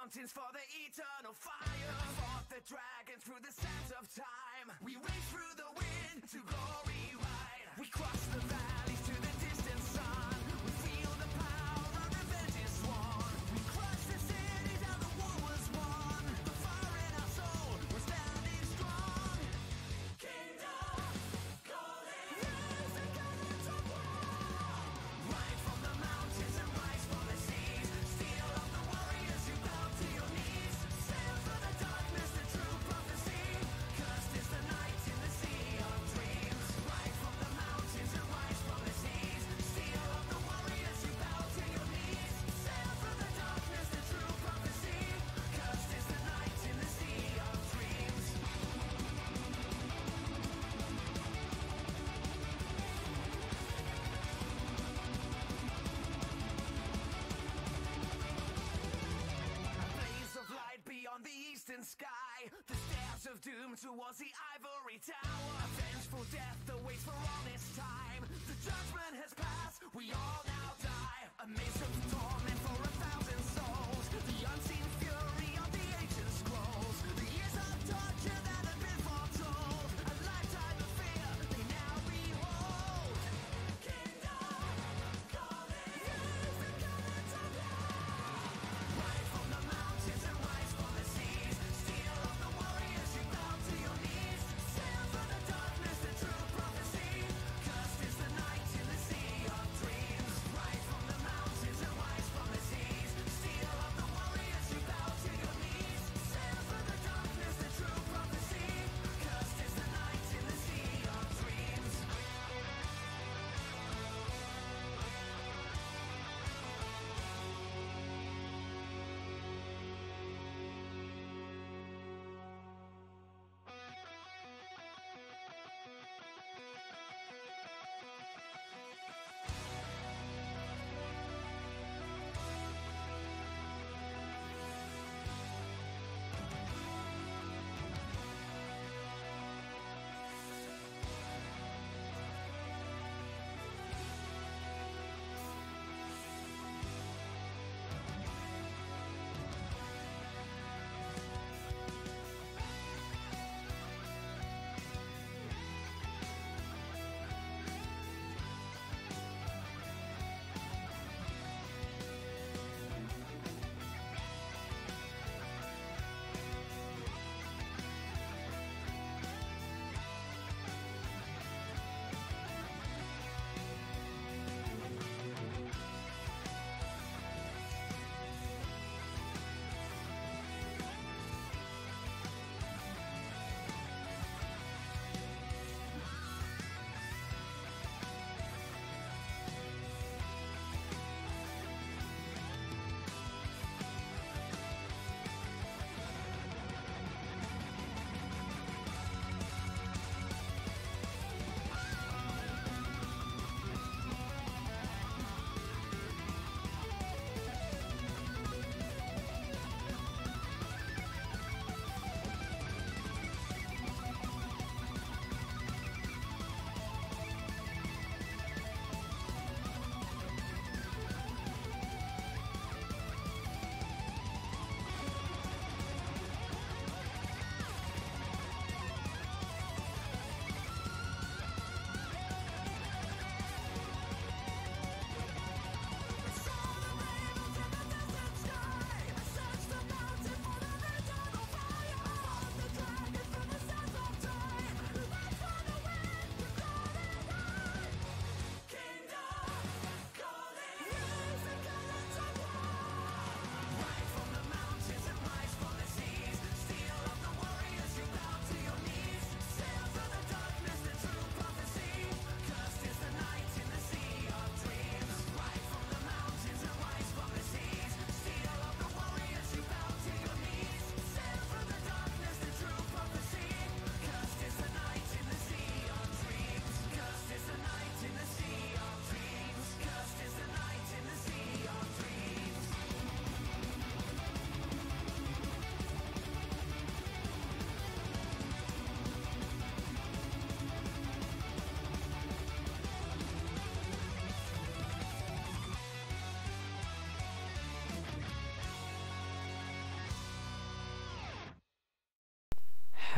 mountains for the eternal fire. Fought the dragons through the sands of time. We race through the wind to glory ride. We cross the valleys to the distant sun. We feel the power of revenge is sworn. We crush the cities and the war was won. The fire in our soul, we're standing strong. Kingdom calling, yes, the guardians of war. Rise from the mountains and rise from the seas. Steel of the warriors, you bow to your knees. Sail through the darkness, the true prophecy. Cursed is the night in the sea of dreams. Rise from the mountains and rise from the seas. Steel of the warriors, you bow to your knees. Sail through the darkness, the true prophecy. Cursed is the night in the sea of dreams. A blaze of light beyond the eastern sky. The stairs of doom towards the ivory tower. A vengeful death awaits for honest time. The judgment has passed, we all now die. A maze of torment for 1,000 souls. The unseen fury of the ancient scrolls. The years of torture that have been foretold. A lifetime of fear they now behold. Kingdom calling, yes, the guardians of war. Rise from the mountains and rise from the seas. Steel of the warriors, you bow to your knees. Sail through the darkness, the true prophecy. Cursed is the night in the sea of dreams. Rise from the mountains and rise from the seas. Steel of the warriors, you bow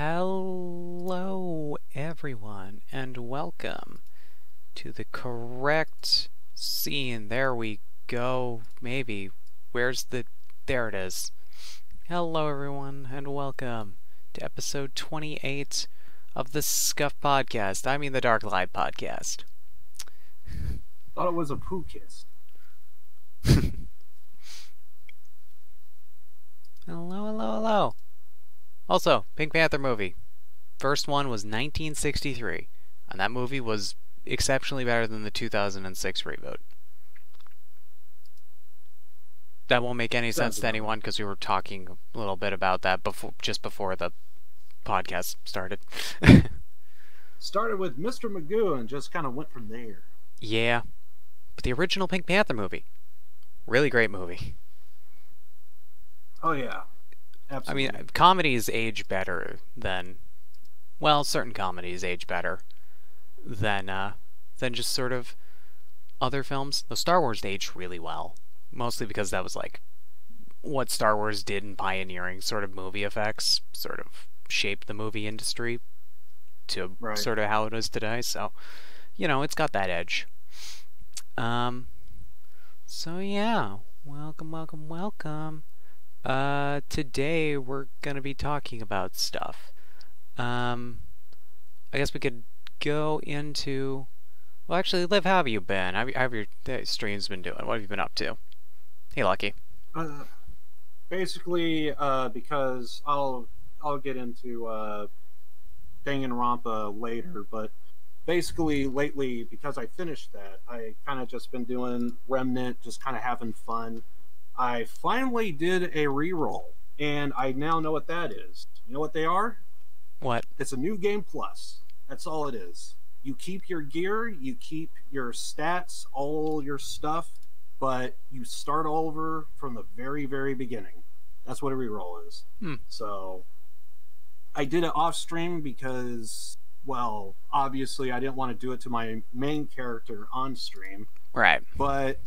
Hello, everyone, and welcome to the correct scene. There we go. Maybe. Where's the... There it is. Hello, everyone, and welcome to episode 28 of the Scuff Podcast. I mean the Dark Light Podcast. Thought it was a poo kiss. Hello. Also, Pink Panther movie. First one was 1963, and that movie was exceptionally better than the 2006 reboot. That won't make any sense to anyone because we were talking a little bit about that just before the podcast started. Started with Mr. Magoo and just kind of went from there. Yeah, but the original Pink Panther movie, really great movie. Oh yeah, absolutely. I mean, comedies age better than, well, certain comedies age better than just sort of other films. The Star Wars aged really well, mostly because that was like what Star Wars did in pioneering sort of movie effects, sort of shaped the movie industry to sort of how it is today. So, it's got that edge. So yeah, welcome. Today we're gonna be talking about stuff. I guess we could go into... Well, actually, Liv, how have you been? How have your streams been doing? What have you been up to? Hey, Lucky. Basically, because I'll get into Danganronpa later, but basically lately, because I finished that, I kind of just been doing Remnant, just kind of having fun. I finally did a reroll, and I now know what that is. You know what they are? What? It's a new game plus. That's all it is. You keep your gear, you keep your stats, all your stuff, but you start over from the very, very beginning. That's what a reroll is. So I did it off stream because, well, obviously I didn't want to do it to my main character on stream. Right. But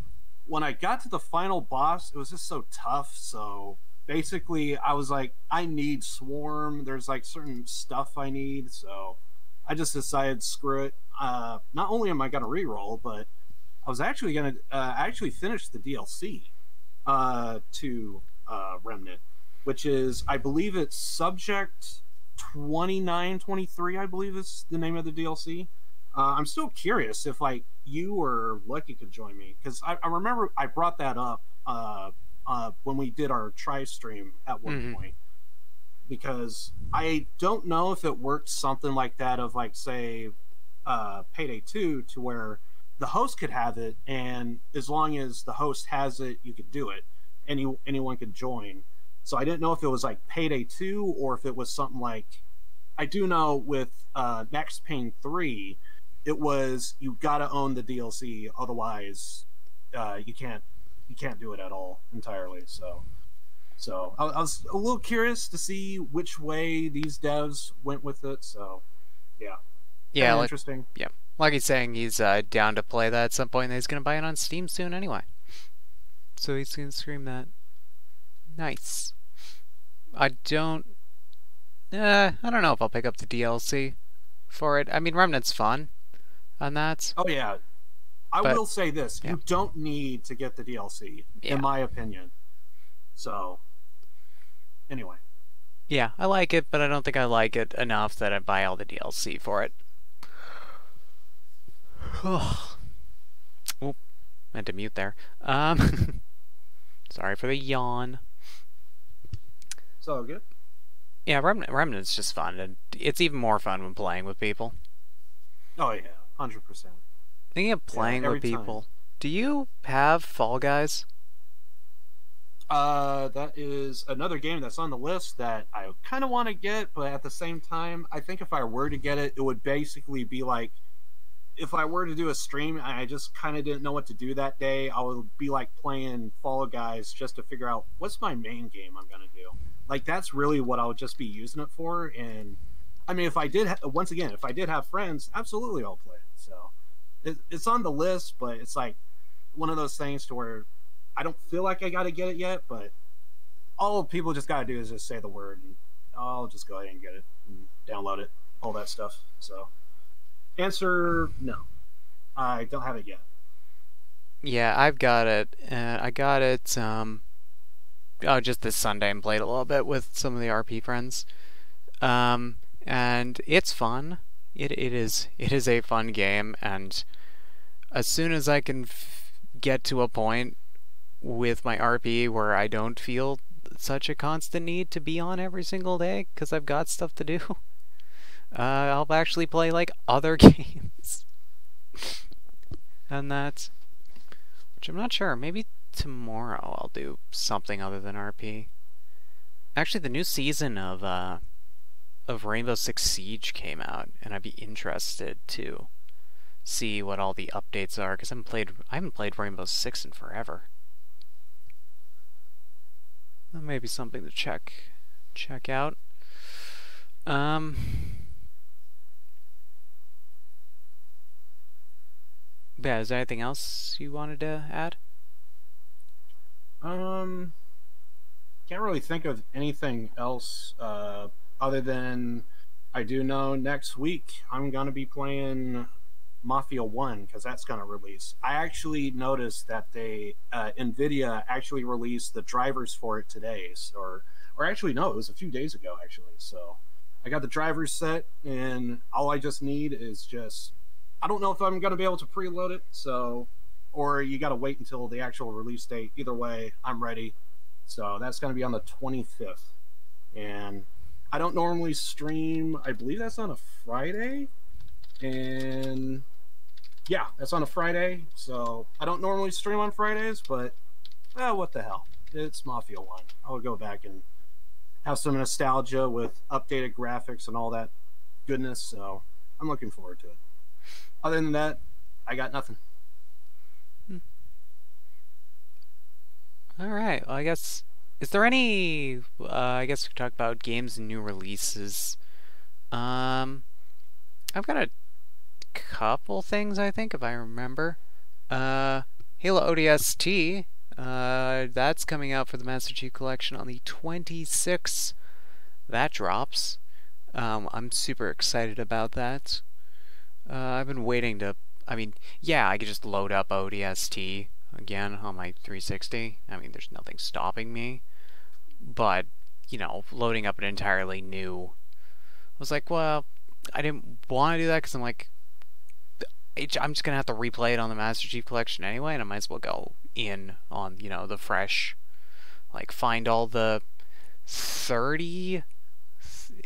when I got to the final boss, it was just so tough. So basically I was like, I need Swarm. There's like certain stuff I need. So I just decided, screw it. Not only am I going to reroll, but I was actually going to actually finish the DLC to Remnant, which is, I believe it's Subject 2923, I believe is the name of the DLC. I'm still curious if like you or Lucky could join me, because I remember I brought that up when we did our try stream at one point, because I don't know if it worked something like that of like, say, Payday 2, to where the host could have it, and as long as the host has it, you could do it. Anyone could join. So I didn't know if it was like Payday 2 or if it was something like, I do know with Max Payne 3, it was you gotta own the DLC, otherwise you can't do it at all entirely. So I was a little curious to see which way these devs went with it. So yeah, interesting. Yeah, like he's saying, he's down to play that at some point, and he's gonna buy it on Steam soon anyway. So he's gonna stream that. Nice. I don't know if I'll pick up the DLC for it. I mean, Remnant's fun on that. Oh yeah, I will say this: you don't need to get the DLC, in my opinion. So anyway, yeah, I like it, but I don't think I like it enough that I buy all the DLC for it. Oop, meant to mute there. Sorry for the yawn. It's all good. Yeah, Remnant's just fun, and it's even more fun when playing with people. Oh yeah, 100%. Thinking of playing with people, do you have Fall Guys? That is another game that's on the list that I kind of want to get, but at the same time, I think if I were to get it, it would basically be like, if I were to do a stream and I just kind of didn't know what to do that day, I would be like playing Fall Guys just to figure out what's my main game I'm going to do. Like, that's really what I would just be using it for. And I mean, if I did, once again, if I did have friends, absolutely I'll play it. So it's on the list, but it's like one of those things to where I don't feel like I got to get it yet, but all people just got to do is just say the word and I'll just go ahead and get it and download it, all that stuff. So, answer no. I don't have it yet. Yeah, I've got it. I got it just this Sunday and played a little bit with some of the RP friends. And it's fun. It is a fun game, and as soon as I can get to a point with my RP where I don't feel such a constant need to be on every single day because I've got stuff to do, I'll actually play like other games. And that, which I'm not sure, maybe tomorrow I'll do something other than RP. Actually, the new season of Rainbow Six Siege came out, and I'd be interested to see what all the updates are, because I haven't played Rainbow Six in forever. That may be something to check out. Yeah, is there anything else you wanted to add? Can't really think of anything else other than I do know next week I'm gonna be playing Mafia 1 because that's gonna release. I actually noticed that they Nvidia actually released the drivers for it today, or actually no, it was a few days ago actually. So I got the drivers set, and all I just need is just, I don't know if I'm gonna be able to preload it, so, or you gotta wait until the actual release date. Either way, I'm ready. So that's gonna be on the 25th, and I don't normally stream. I believe that's on a Friday, and yeah, that's on a Friday. So I don't normally stream on Fridays, but what the hell? It's Mafia 1. I'll go back and have some nostalgia with updated graphics and all that goodness. So I'm looking forward to it. Other than that, I got nothing. All right. Well, I guess, is there any? I guess we could talk about games and new releases. I've got a couple things, I think, if I remember. Halo ODST. That's coming out for the Master Chief Collection on the 26th. That drops. I'm super excited about that. I've been waiting to. I mean, yeah, I could just load up ODST again on my 360. I mean, there's nothing stopping me. But, you know, loading up an entirely new, I was like, well, I didn't want to do that because I'm like, I'm just going to have to replay it on the Master Chief Collection anyway, and I might as well go in on, you know, the fresh, like, find all the 30,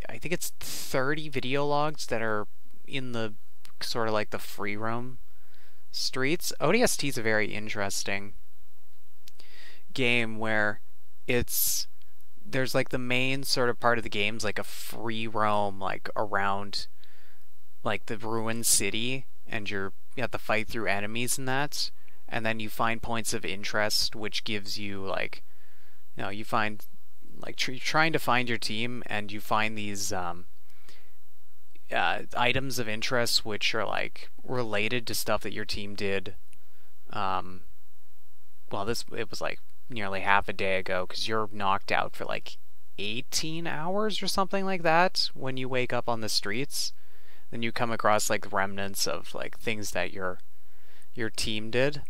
I think it's 30 video logs that are in the, sort of like the free roam streets. ODST is a very interesting game where there's like the main sort of part of the game's like a free roam, like around like the ruined city, and you have to fight through enemies and that, and then you find points of interest, which gives you like, you know, you find like trying to find your team, and you find these items of interest which are like related to stuff that your team did. Well, it was like nearly half a day ago, because you're knocked out for like 18 hours or something like that when you wake up on the streets. Then you come across like remnants of like things that your team did.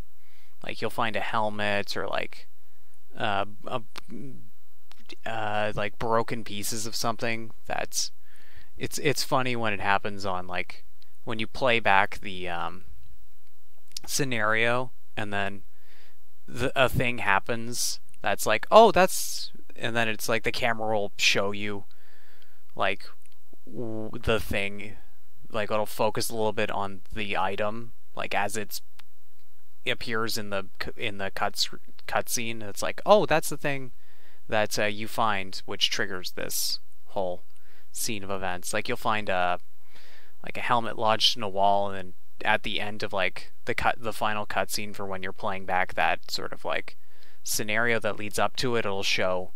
Like you'll find a helmet, or like like broken pieces of something. That's it's funny when it happens on, like, when you play back the scenario, and then a thing happens that's like, oh, that's, and then it's like the camera will show you like the thing, like it'll focus a little bit on the item, like as it appears in the cutscene. It's like, oh, that's the thing that you find, which triggers this whole scene of events. Like you'll find a helmet lodged in a wall, and then at the end of like the final cutscene for when you're playing back that sort of like scenario that leads up to it, it'll show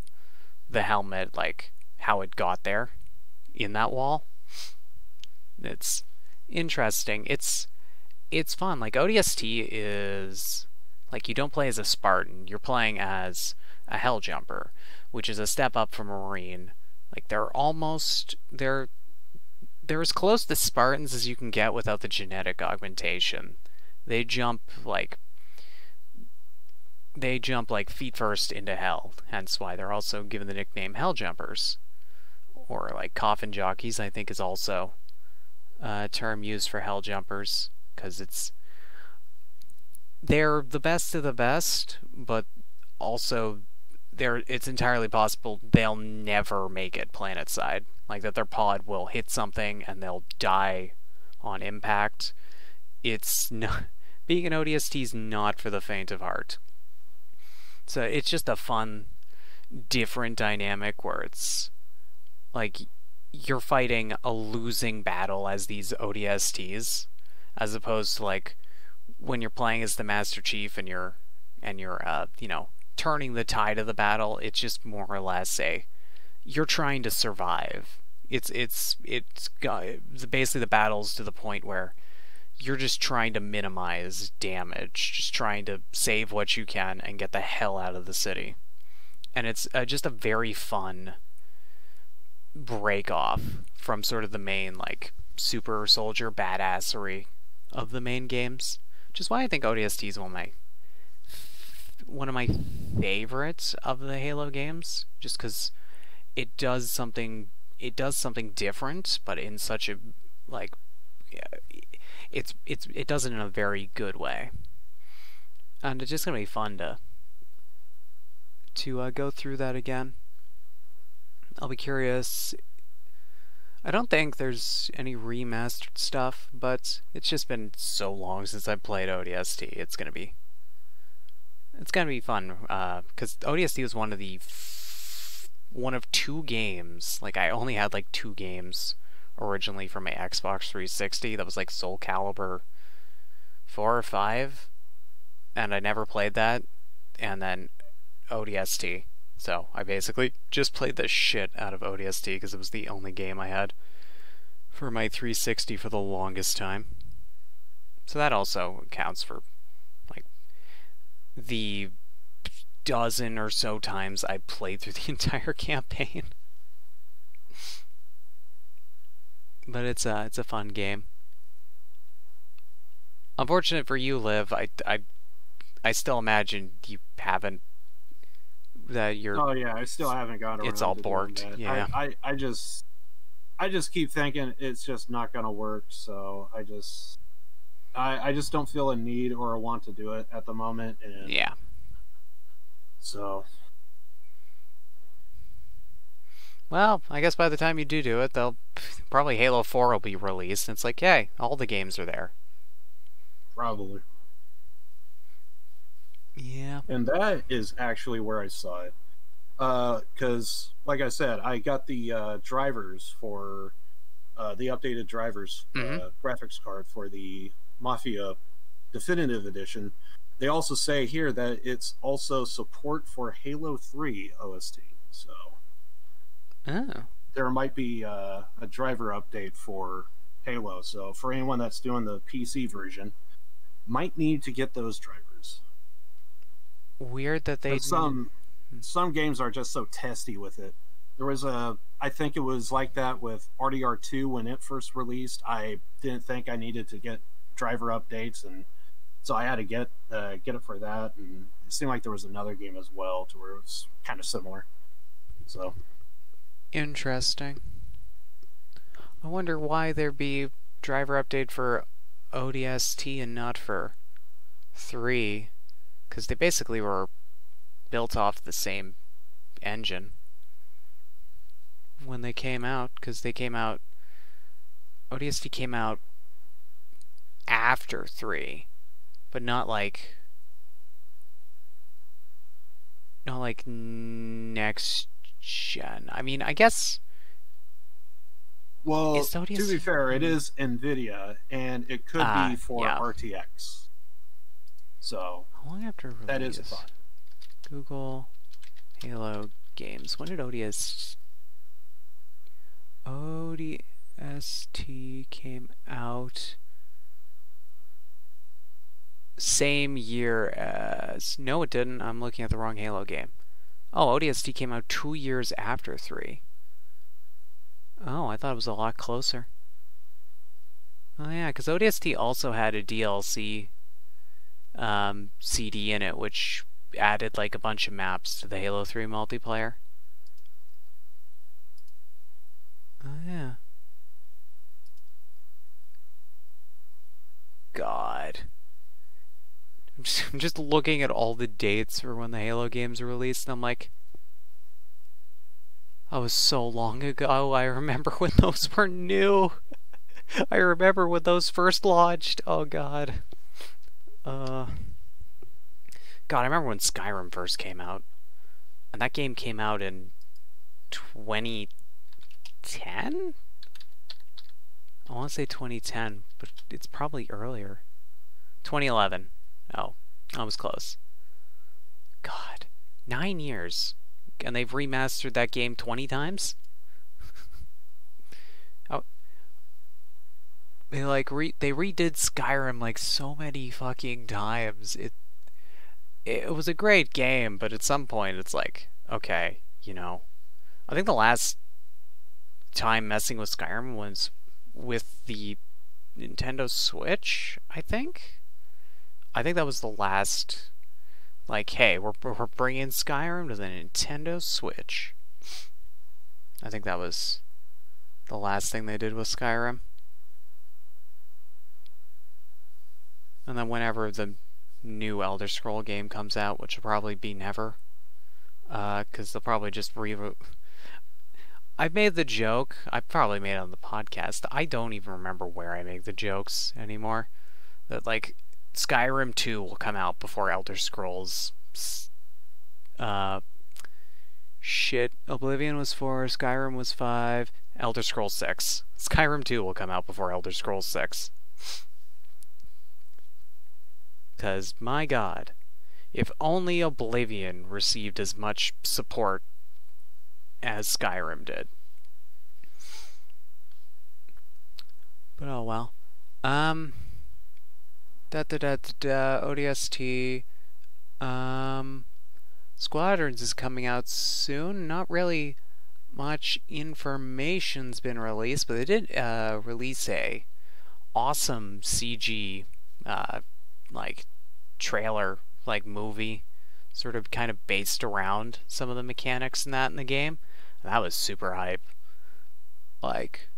the helmet, like how it got there in that wall. It's interesting. It's fun. Like ODST is like, you don't play as a Spartan, you're playing as a Helljumper, which is a step up from a Marine, Like they're as close to Spartans as you can get without the genetic augmentation. They jump like feet first into hell, hence why they're also given the nickname Hell Jumpers. Or like coffin jockeys, I think is also a term used for Hell Jumpers, because they're the best of the best, but also it's entirely possible they'll never make it planet side. Like that their pod will hit something and they'll die on impact. It's not, being an ODST is not for the faint of heart. So it's just a fun, different dynamic where it's like you're fighting a losing battle as these ODSTs, as opposed to like when you're playing as the Master Chief and you're turning the tide of the battle. It's just more or less you're trying to survive. It's basically the battles to the point where you're just trying to minimize damage, just trying to save what you can and get the hell out of the city. And it's just a very fun break off from sort of the main like super soldier badassery of the main games, which is why I think ODST is one of my favorites of the Halo games, just because it does something different, but in such a like it does it in a very good way, and it's just gonna be fun to go through that again. I'll be curious. I don't think there's any remastered stuff, but it's just been so long since I played ODST. It's gonna be fun, because ODST was one of two games. Like I only had like two games originally for my Xbox 360. That was like Soul Calibur 4 or 5, and I never played that. And then ODST. So I basically just played the shit out of ODST because it was the only game I had for my 360 for the longest time. So that also counts for like the dozen or so times I played through the entire campaign. But it's a fun game. Unfortunate for you, Liv. I still imagine you haven't. That you're. Oh yeah, I still haven't gotten around. It's all to borked. doing that. Yeah. I just keep thinking it's just not gonna work. So I just don't feel a need or a want to do it at the moment. And yeah. So. Well, I guess by the time you do it, they'll probably Halo 4 will be released, and it's like, hey, all the games are there. Probably. Yeah. And that is actually where I saw it. Because, like I said, I got the drivers for the updated drivers graphics card for the Mafia Definitive Edition. They also say here that it's also support for Halo 3 OST. So there might be a driver update for Halo. So for anyone that's doing the PC version, might need to get those drivers. Weird that they some games are just so testy with it. There was I think it was like that with RDR2 when it first released. I didn't think I needed to get driver updates, and so I had to get it for that. And it seemed like there was another game as well to where it was kind of similar. So interesting. I wonder why there'd be driver update for ODST and not for 3. Because they basically were built off the same engine when they came out. Because they came out... ODST came out after 3. But not like next gen. I mean, I guess... Well, to be fair, it is NVIDIA, and it could be for RTX. So, how long after release? That is a thought. Google Halo games. When did ODST came out? Same year as... No, it didn't. I'm looking at the wrong Halo game. Oh, ODST came out 2 years after 3. Oh, I thought it was a lot closer. Oh yeah, because ODST also had a DLC CD in it, which added like a bunch of maps to the Halo 3 multiplayer. Oh yeah. God. I'm just looking at all the dates for when the Halo games were released, and I'm like, that was so long ago. I remember when those were new. I remember when those first launched. Oh god. God, I remember when Skyrim first came out. And that game came out in 2010? I want to say 2010, but it's probably earlier. 2011. Oh, I was close. God, 9 years. And they've remastered that game 20 times? Oh, they they redid Skyrim like so many fucking times. It was a great game, but at some point it's like, okay, you know. I think the last time messing with Skyrim was with the Nintendo Switch, I think. I think that was the last, like, hey, we're bringing Skyrim to the Nintendo Switch. I think that was the last thing they did with Skyrim. And then whenever the new Elder Scroll game comes out, which will probably be never, because they'll probably just I've made the joke, I probably made it on the podcast, I don't even remember where I make the jokes anymore, that like Skyrim 2 will come out before Elder Scrolls shit, Oblivion was 4, Skyrim was 5, Elder Scrolls 6. Skyrim 2 will come out before Elder Scrolls 6. Because, my god, if only Oblivion received as much support as Skyrim did. But oh well. ODST. Squadrons is coming out soon. Not really much information's been released, but they did release a awesome CG like trailer, like movie, sort of kind of based around some of the mechanics in that in the game. And that was super hype. Like,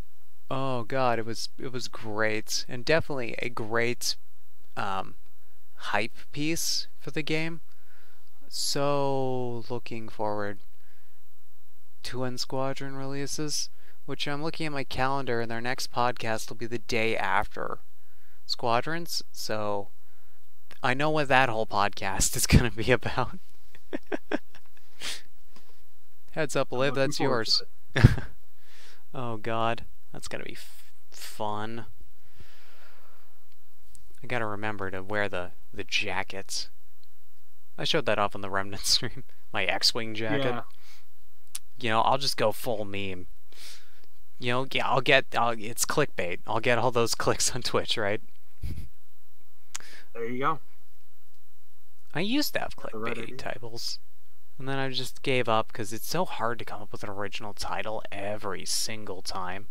oh god, it was great, and definitely a great hype piece for the game. So looking forward to when Squadron releases, which I'm looking at my calendar, and their next podcast will be the day after Squadrons, so I know what that whole podcast is going to be about. Heads up, Liv, that's yours. Oh god, that's going to be fun. I gotta remember to wear the jackets. I showed that off on the Remnant stream. My X-Wing jacket. Yeah. You know, I'll just go full meme. You know, yeah, it's clickbait. I'll get all those clicks on Twitch, right? There you go. I used to have clickbait titles, and then I just gave up because it's so hard to come up with an original title every single time.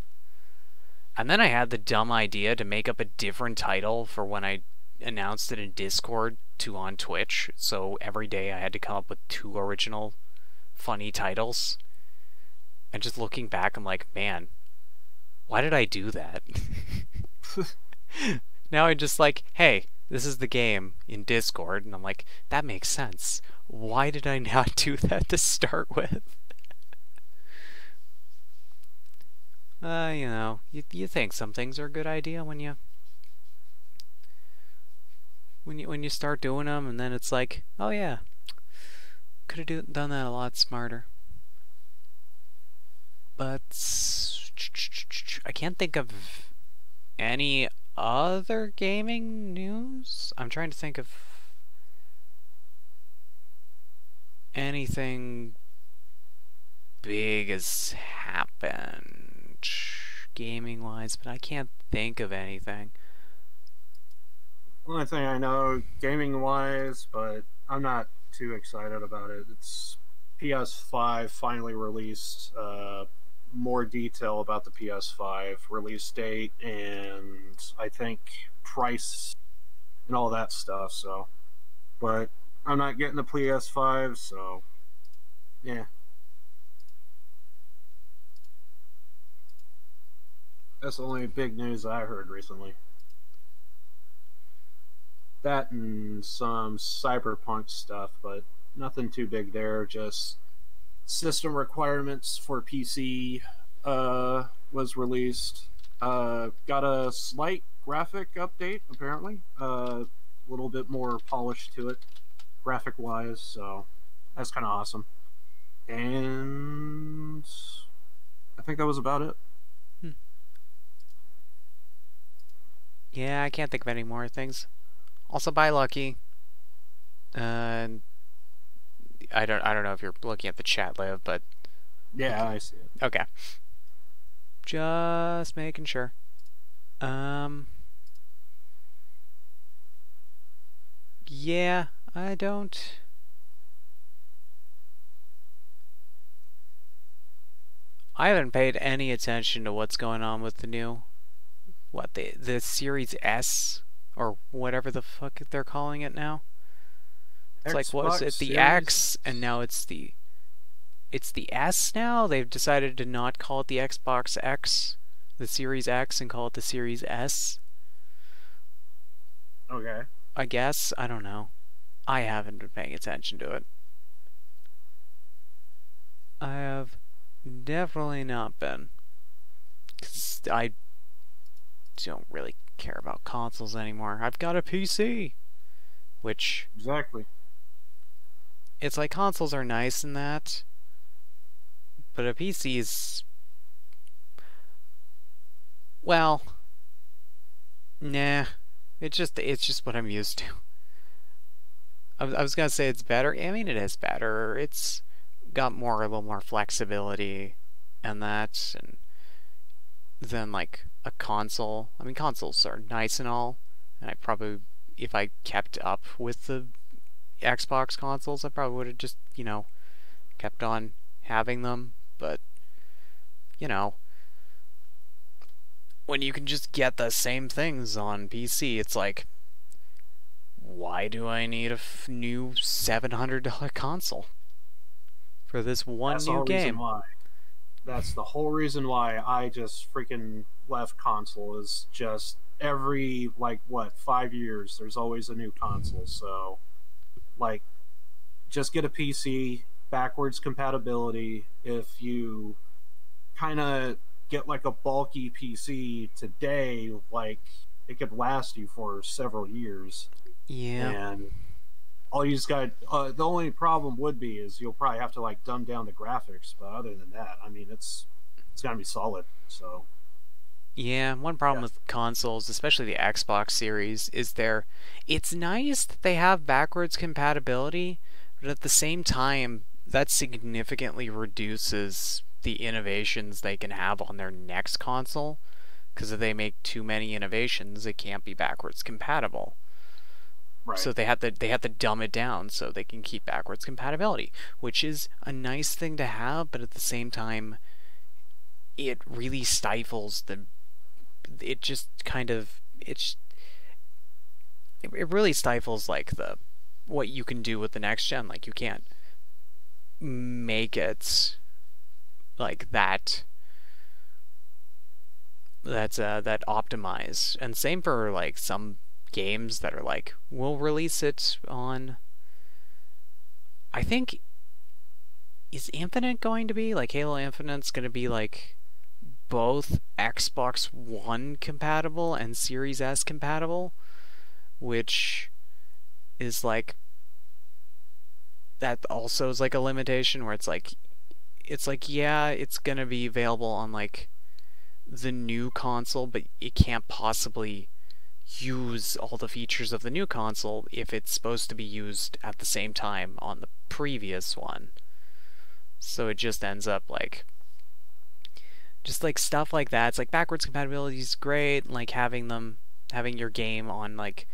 And then I had the dumb idea to make up a different title for when I announced it in Discord to on Twitch, so every day I had to come up with 2 original funny titles. And just looking back, I'm like, man, why did I do that? Now I'm just like, hey, this is the game in Discord, and I'm like, that makes sense. Why did I not do that to start with? You know, you think some things are a good idea when you start doing them, and then it's like, oh yeah, could have done that a lot smarter. But I can't think of any other gaming news. I'm trying to think of anything big has happened gaming wise, but I can't think of anything. Only thing I know gaming wise, but I'm not too excited about it. It's PS5 finally released more detail about the PS5 release date and I think price and all that stuff. So, but I'm not getting the PS5, so yeah. That's the only big news I heard recently. That and some Cyberpunk stuff, but nothing too big there. Just system requirements for PC was released. Got a slight graphic update, apparently. A little bit more polish to it, graphic wise, so that's kind of awesome. And I think that was about it. Yeah, I can't think of any more things. Also, buy Lucky. I don't know if you're looking at the chat, Liv, but Yeah, I see it. okay. Just making sure. Yeah, I don't. I haven't paid any attention to what's going on with the new, the Series S or whatever the fuck they're calling it now. It's like, what was it? The Xbox X, Series- and now it's the S now. They've decided to not call it the Xbox X, the Series X, and call it the Series S. Okay. I guess. I don't know. I haven't been paying attention to it. I have definitely not been. 'Cause I don't really care about consoles anymore. I've got a PC. Which, Exactly. it's like consoles are nice in that. But a PC is... Well... Nah. It's just what I'm used to. I was gonna say it's better. I mean, it is better. It's got a little more flexibility and that, and than like a console. I mean, consoles are nice and all, and I probably, if I kept up with the Xbox consoles, I probably would have just, kept on having them. But, when you can just get the same things on PC, it's like, why do I need a new $700 console for this one That's the new whole reason game? why. That's the whole reason why I just freaking left console. Is just every 5 years there's always a new console. So like, just get a PC, backwards compatibility. If you kind of get like a bulky PC today, like, it could last you for several years. Yeah. And all you just got, the only problem would be is you'll probably have to like dumb down the graphics, but other than that, I mean, it's gonna be solid. So Yeah, one problem Yeah. with consoles, especially the Xbox Series, is it's nice that they have backwards compatibility, but at the same time, that significantly reduces the innovations they can have on their next console, because if they make too many innovations, it can't be backwards compatible. right, So they have to dumb it down so they can keep backwards compatibility, which is a nice thing to have, but at the same time, it really stifles it just kind of it really stifles like what you can do with the next gen. Like, you can't make it like that optimize. And same for like some games that are like, we'll release it on, I think, is Infinite going to be like, Halo Infinite's going to be like both Xbox One compatible and Series S compatible, which is like, that also is like a limitation where it's like yeah, it's gonna be available on like the new console, but it can't possibly use all the features of the new console if it's supposed to be used at the same time on the previous one. So it just ends up like, just like stuff like that. It's like, backwards compatibility is great, like having your game on like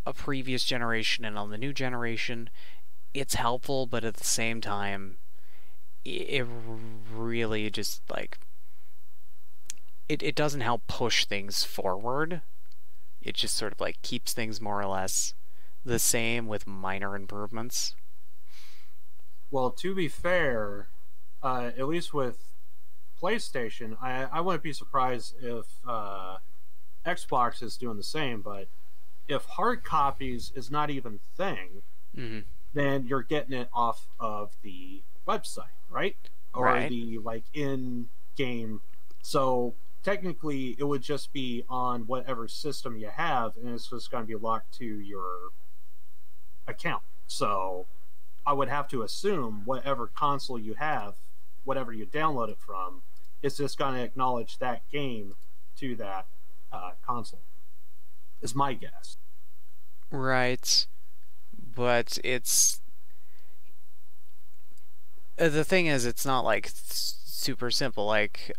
a previous generation and on the new generation, it's helpful, but at the same time, it really just like it doesn't help push things forward. It just sort of like keeps things more or less the same with minor improvements. Well, to be fair, at least with PlayStation, I wouldn't be surprised if Xbox is doing the same. But if hard copies is not even a thing, Mm-hmm. then you're getting it off of the website, right? Or Right. the like in game. So technically, it would just be on whatever system you have, and it's just going to be locked to your account. So I would have to assume whatever console you have, whatever you download it from, it's just going to acknowledge that game to that console. Is my guess. Right. But it's the thing is, it's not like super simple. Like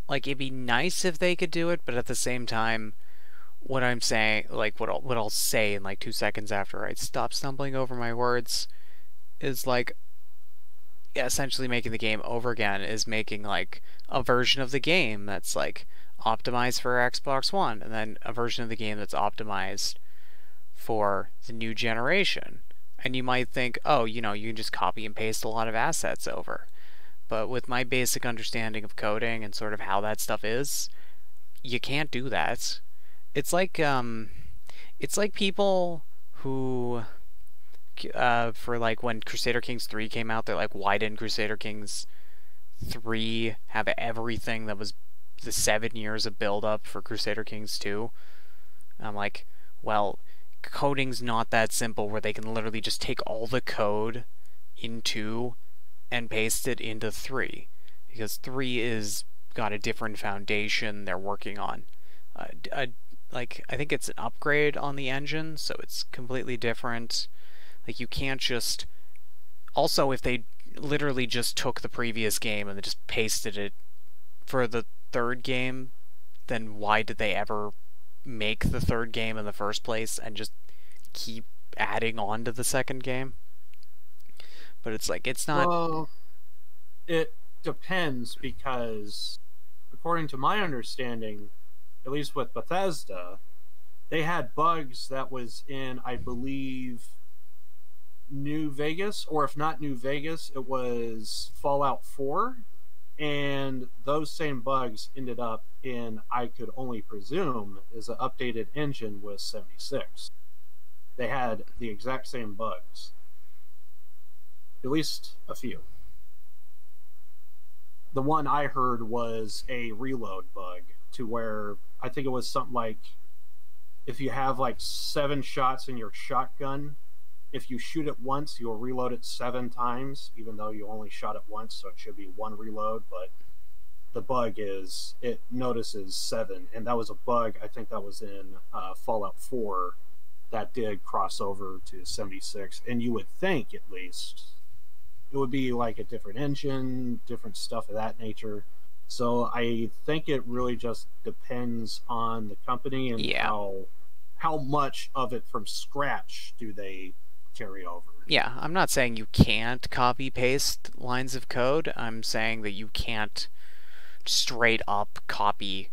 it'd be nice if they could do it, but at the same time, what I'm saying, like what I'll say in like 2 seconds after I stop stumbling over my words, is like essentially making the game over again is making like a version of the game that's like optimized for Xbox One, and then a version of the game that's optimized for the new generation. And you might think, oh, you can just copy and paste a lot of assets over. But with my basic understanding of coding and sort of how that stuff is, you can't do that. It's like people who for like when Crusader Kings 3 came out, they're like, why didn't Crusader Kings 3 have everything that was the 7 years of build up for Crusader Kings 2? I'm like, well, coding's not that simple where they can literally just take all the code in 2 and paste it into 3, because 3 is got a different foundation they're working on. Like I think it's an upgrade on the engine, so it's completely different. Like you can't just. Also, if they literally just took the previous game and then just pasted it for the third game, then why did they ever make the third game in the first place and just keep adding on to the second game? But it's like, it's not. Well, it depends because, according to my understanding, at least with Bethesda, they had bugs that was in, I believe, New Vegas, or if not New Vegas, it was Fallout 4, and those same bugs ended up in, I could only presume, is an updated engine with 76. They had the exact same bugs. At least a few. The one I heard was a reload bug, to where I think it was something like if you have like 7 shots in your shotgun, if you shoot it once, you'll reload it 7 times, even though you only shot it once, so it should be 1 reload. But the bug is it notices 7, and that was a bug. I think that was in Fallout 4 that did cross over to 76, and you would think at least it would be like a different engine, different stuff of that nature. So I think it really just depends on the company and how much of it from scratch do they carry over. Yeah, I'm not saying you can't copy paste lines of code. I'm saying that you can't straight up copy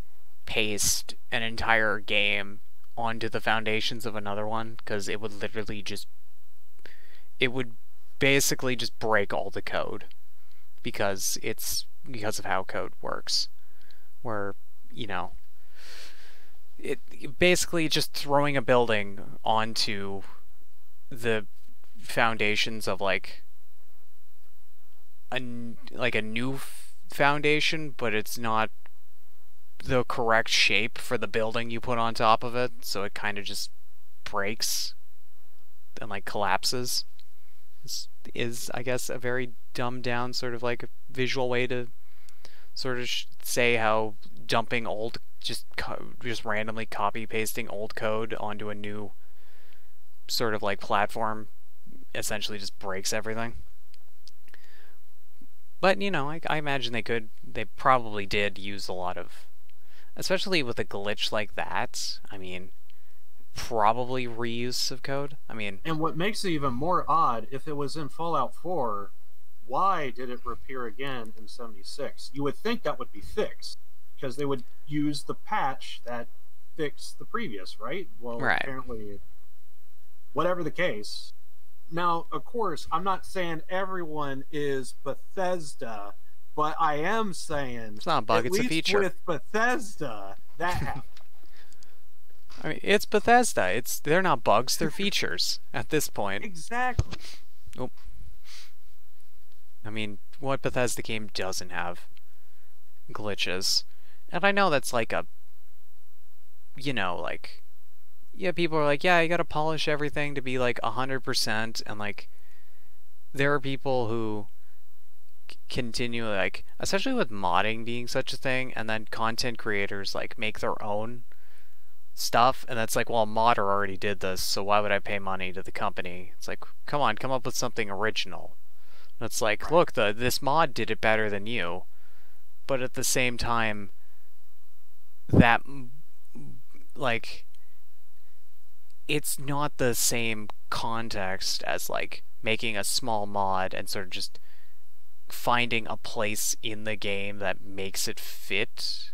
paste an entire game onto the foundations of another one, because it would literally just basically just break all the code, because of how code works, where it basically just throwing a building onto the foundations of like a new foundation, but it's not the correct shape for the building you put on top of it, so it kind of just breaks and like collapses. This is, I guess, a very dumbed down sort of like visual way to sort of say how dumping old, just randomly copy pasting old code onto a new sort of like platform essentially just breaks everything. But I imagine they probably did use a lot of, especially with a glitch like that. I mean, probably reuse of code. I mean, And what makes it even more odd, if it was in Fallout 4, why did it appear again in 76? You would think that would be fixed, because they would use the patch that fixed the previous, right? Well, right. apparently, whatever the case. Now, of course, I'm not saying everyone is Bethesda, but I am saying It's not a bug, at it's a least feature. with Bethesda, that happened. I mean, it's Bethesda. They're not bugs, they're features at this point. Exactly. Nope. I mean, what Bethesda game doesn't have glitches? And I know that's like a, you know, like, yeah, people are like, yeah, you gotta polish everything to be like 100%, and like, there are people who continue, like, especially with modding being such a thing, and then content creators like make their own stuff, and that's like, well, a modder already did this, so why would I pay money to the company? It's like, come on, come up with something original. And it's like, look, this mod did it better than you, but at the same time, that, like, it's not the same context as like making a small mod and sort of just finding a place in the game that makes it fit.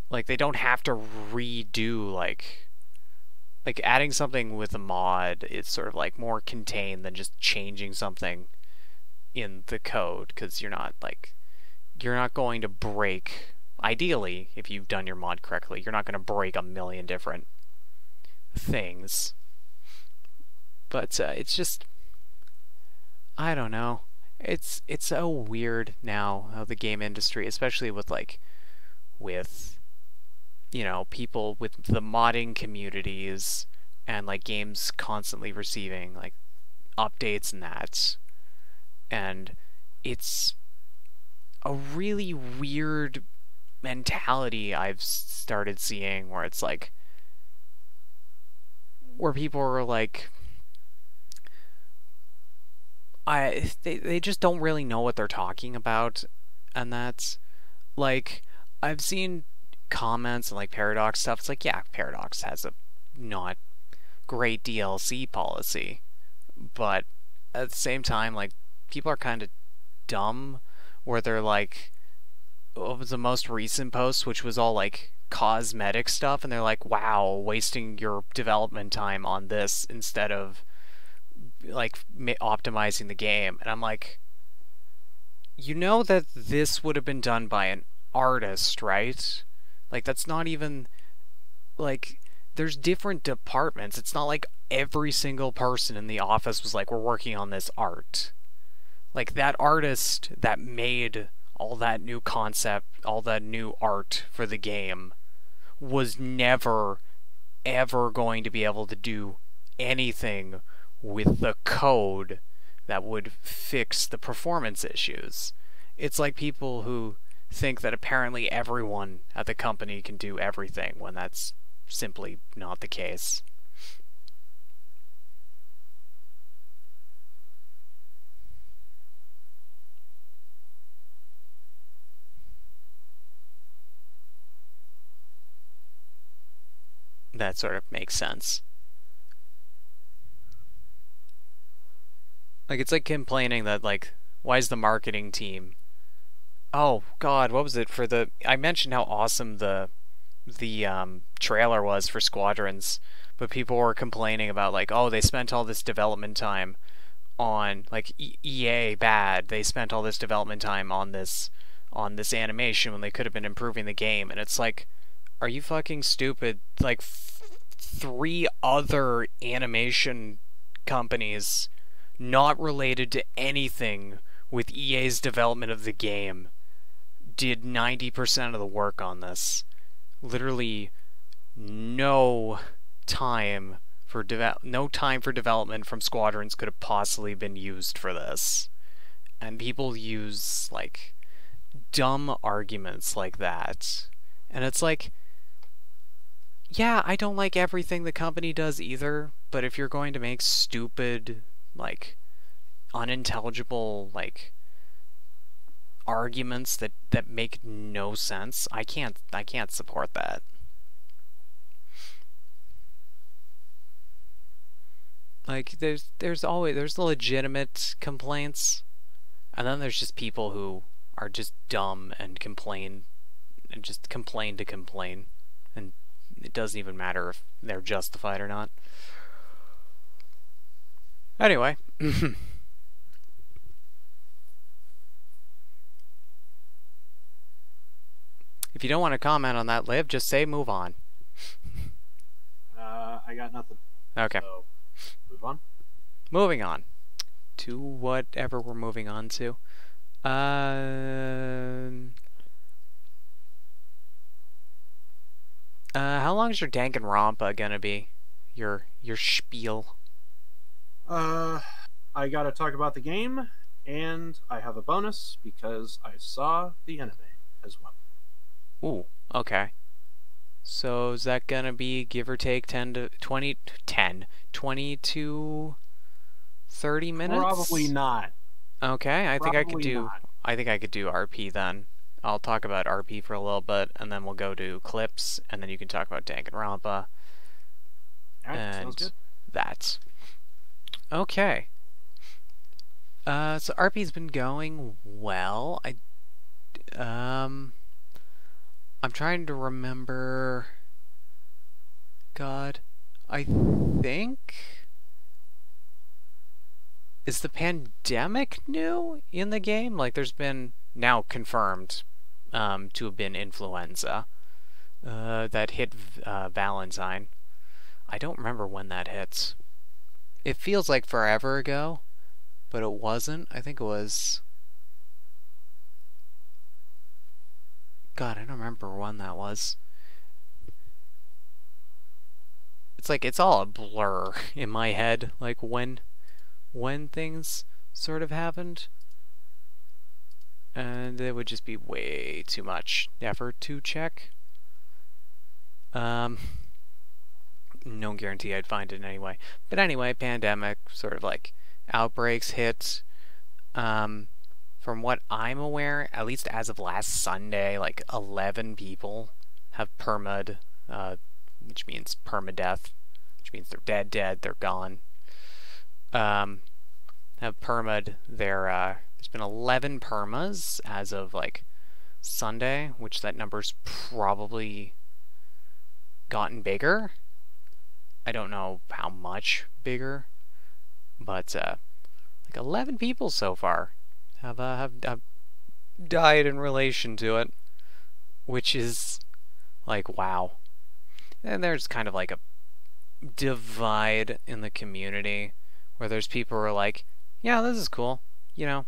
Like, they don't have to redo, like adding something with a mod is sort of like more contained than just changing something in the code, because you're not going to break, ideally, if you've done your mod correctly, you're not going to break a million different things. But it's just, I don't know. It's so weird now how the game industry, especially with you know, people with the modding communities and like games constantly receiving like updates and that. And it's a really weird mentality I've started seeing, where it's like, where people are like, they just don't really know what they're talking about, and that's like, I've seen comments and like Paradox stuff. It's like, yeah, Paradox has a not great DLC policy, but at the same time, like, people are kind of dumb, where they're like, what was the most recent post, which was all like cosmetic stuff, and they're like, wow, wasting your development time on this instead of like optimizing the game. And I'm like, you know that this would have been done by an artist, right? Like, that's not even, like, there's different departments. It's not like every single person in the office was like, we're working on this art. Like, that artist that made all that new concept, all that new art for the game, was never, ever going to be able to do anything with the code that would fix the performance issues. It's like people who think that apparently everyone at the company can do everything, when that's simply not the case. That sort of makes sense. Like, it's like complaining that, like, why is the marketing team... Oh, God, what was it for the... I mentioned how awesome the trailer was for Squadrons, but people were complaining about, like, oh, they spent all this development time on, like, EA bad. They spent all this development time on this animation when they could have been improving the game. And it's like, are you fucking stupid? Like, 3 other animation companies not related to anything with EA's development of the game did 90% of the work on this. Literally no time for development from Squadrons could have possibly been used for this. And people use like dumb arguments like that. And it's like, yeah, I don't like everything the company does either, but if you're going to make stupid, like, unintelligible, like, arguments that make no sense, I can't support that. Like there's legitimate complaints, and then there's just people who are just dumb and complain and just complain to complain, and it doesn't even matter if they're justified or not. Anyway, if you don't want to comment on that, Liv, just say move on. I got nothing. Okay. So, move on. Moving on to whatever we're moving on to. How long is your Danganronpa gonna be? Your spiel. I gotta talk about the game, and I have a bonus because I saw the anime as well. Ooh, okay. So is that gonna be give or take 20 to 30 minutes? Probably not. Okay, I think I could do RP then. I'll talk about RP for a little bit, and then we'll go to clips, and then you can talk about Danganronpa. Alright, sounds good. That. Okay. So RP's been going well. I'm trying to remember. God, I think. Is the pandemic new in the game? Like, there's been now confirmed to have been influenza that hit Valentine. I don't remember when that hits. It feels like forever ago, but it wasn't. I think it was... God, I don't remember when that was. It's like, it's all a blur in my head, like when things sort of happened. And it would just be way too much effort to check. No guarantee I'd find it anyway. But anyway, pandemic, sort of like outbreaks hit. From what I'm aware, at least as of last Sunday, like 11 people have perma'd, which means permadeath, which means they're dead, they're gone. Have perma'd their, there's been 11 permas as of like Sunday, which that number's probably gotten bigger. I don't know how much bigger, but like 11 people so far have died in relation to it, which is like wow. And there's kind of like a divide in the community where there's people who are like, yeah, this is cool, you know,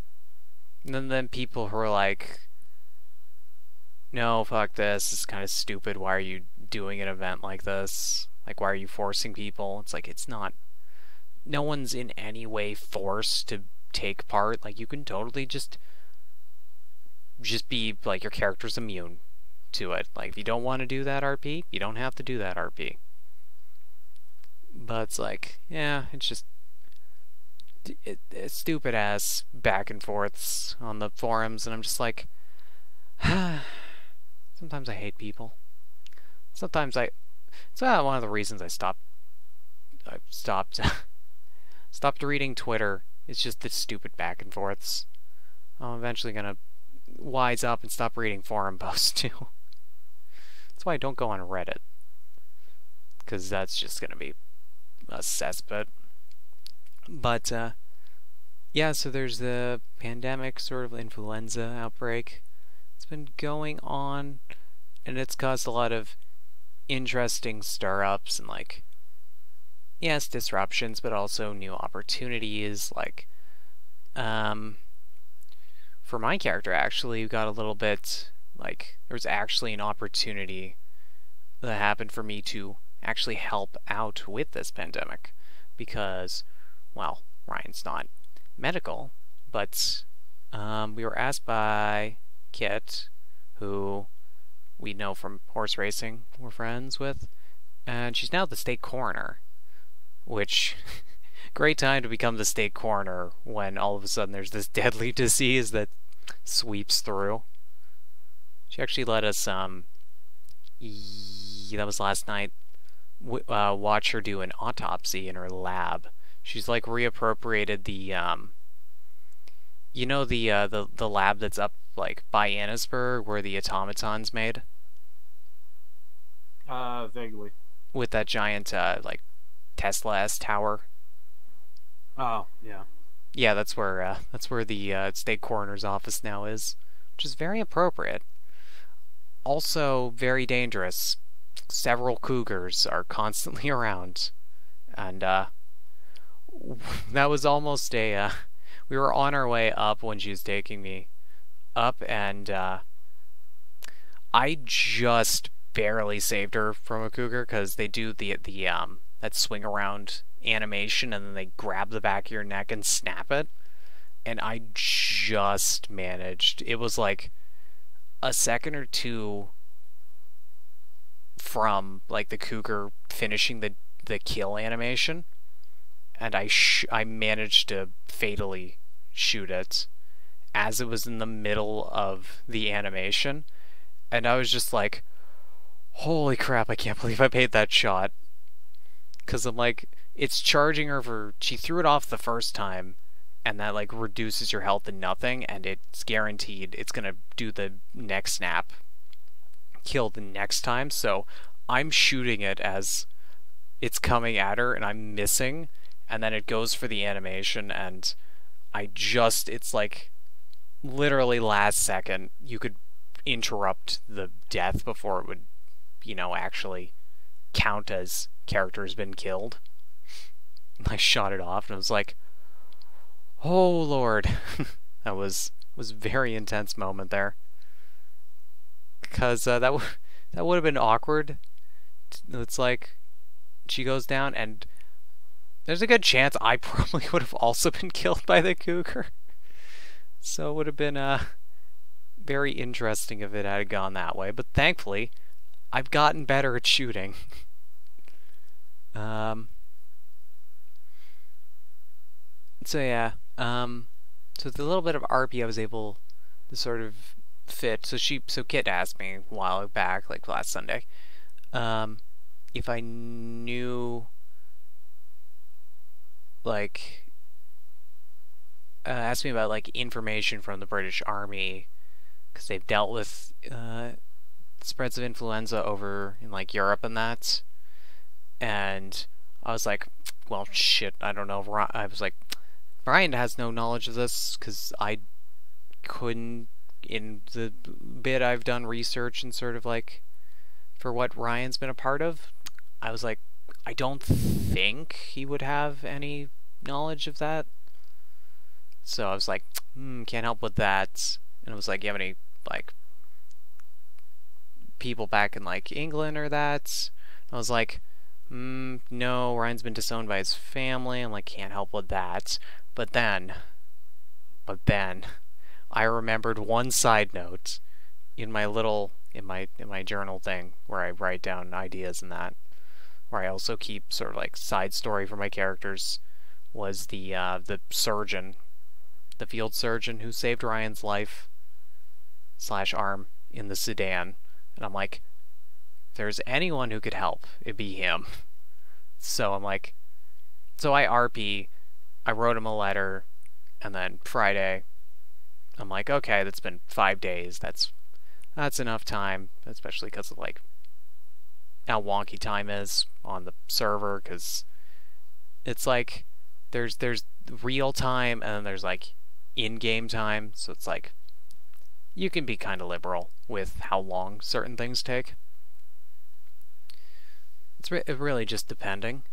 and then people who are like, no, fuck this is kind of stupid, why are you doing an event like this? Like, why are you forcing people? It's like, it's not, no one's in any way forced to take part. Like, you can totally just be, like, your character's immune to it. Like, if you don't want to do that RP, you don't have to do that RP. But it's like, yeah, it's just, it's stupid ass back and forths on the forums, and I'm just like, sometimes I hate people. Sometimes it's one of the reasons I stopped reading Twitter. It's just the stupid back and forths. I'm eventually gonna wise up and stop reading forum posts too. That's why I don't go on Reddit, because that's just gonna be a cesspit. But yeah, so there's the pandemic, sort of influenza outbreak. It's been going on, and it's caused a lot of interesting stir-ups and, like, yes, disruptions, but also new opportunities. Like, for my character, actually, we got a little bit, like, there was actually an opportunity that happened for me to actually help out with this pandemic, because, well, Ryan's not medical, but we were asked by Kit, who we know from horse racing, we're friends with, and she's now the state coroner, which, great time to become the state coroner when all of a sudden there's this deadly disease that sweeps through. She actually let us, that was last night, watch her do an autopsy in her lab She's like reappropriated the you know the lab that's up like by Annisburg where the automaton's made Vaguely. with that giant like Tesla-esque tower. Oh, yeah. Yeah, that's where the state coroner's office now is, which is very appropriate. Also very dangerous. Several cougars are constantly around, and that was almost a. We were on our way up when she was taking me up, and I just barely saved her from a cougar because they do the that swing around animation and then they grab the back of your neck and snap it, and I just managed. It was like a second or two from like the cougar finishing the kill animation, and I managed to fatally shoot it as it was in the middle of the animation, and I was just like, holy crap, I can't believe I made that shot. Because I'm like, it's charging her for, she threw it off the first time, and that like reduces your health to nothing, and it's guaranteed it's gonna do the next snap kill the next time. So I'm shooting it as it's coming at her and I'm missing, and then it goes for the animation, and it's like literally last second you could interrupt the death before it would, actually count as character has been killed. I shot it off and I was like, oh lord. That was very intense moment there, because that would have been awkward. It's like she goes down and there's a good chance I probably would have also been killed by the cougar. So it would have been very interesting if it had gone that way, but thankfully I've gotten better at shooting. So yeah, so with a little bit of RP I was able to sort of fit. So Kit asked me a while back, like last Sunday, if I knew, like, asked me about like information from the British Army, because they've dealt with spreads of influenza over in like Europe and that, and I was like, well, shit, I don't know. I was like, Brian has no knowledge of this, because I couldn't, in the bit I've done research and sort of like for what Ryan's been a part of, I was like, I don't think he would have any knowledge of that. So I was like, can't help with that. And it was like, you have any like people back in like England or that? I was like, no, Ryan's been disowned by his family. I'm like, can't help with that. But then I remembered one side note in my journal thing where I write down ideas and that, where I also keep sort of like side story for my characters, was the surgeon, the field surgeon who saved Ryan's life / arm in the Sudan. And I'm like, if there's anyone who could help, it'd be him. So I'm like, so I RP, I wrote him a letter, and then Friday, I'm like, okay, that's been 5 days. That's enough time, especially because of like how wonky time is on the server, because it's like there's real time and then there's like in-game time, so it's like you can be kind of liberal with how long certain things take. It's really just depending.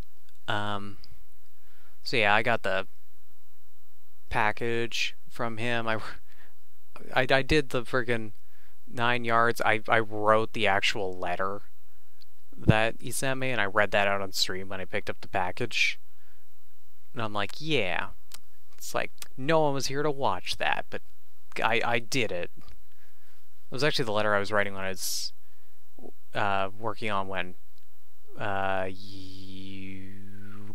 So yeah, I got the package from him. I did the friggin' 9 yards. I wrote the actual letter that he sent me, and I read that out on stream when I picked up the package. And I'm like, yeah. It's like, no one was here to watch that, but I did it. It was actually the letter I was writing when I was working on when you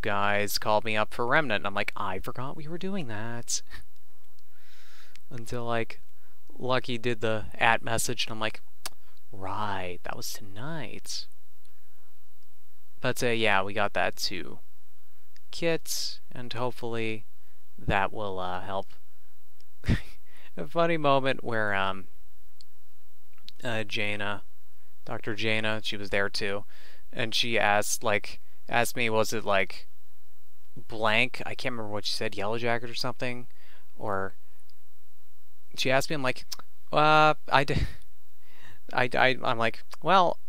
guys called me up for Remnant, and I'm like, I forgot we were doing that. Until like Lucky did the @message, and I'm like, right, that was tonight. But yeah, we got that too. Kit, and hopefully that will help. A funny moment where Jaina, Dr. Jaina, she was there too, and she asked me, was it like blank? I can't remember what she said, Yellow Jacket or something, or she asked me. I'm like, I'm like, well,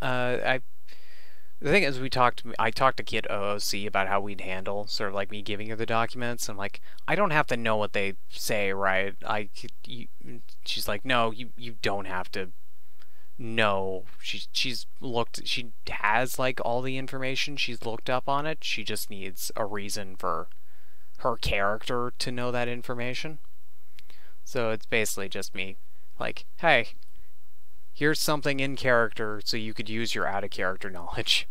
the thing is, I talked to Kit OOC about how we'd handle sort of like me giving her the documents. I'm like, I don't have to know what they say, right? She's like, no, you don't have to know. She has like all the information. She's looked up on it. She just needs a reason for her character to know that information. So it's basically just me, like, hey, here's something in character so you could use your out of character knowledge.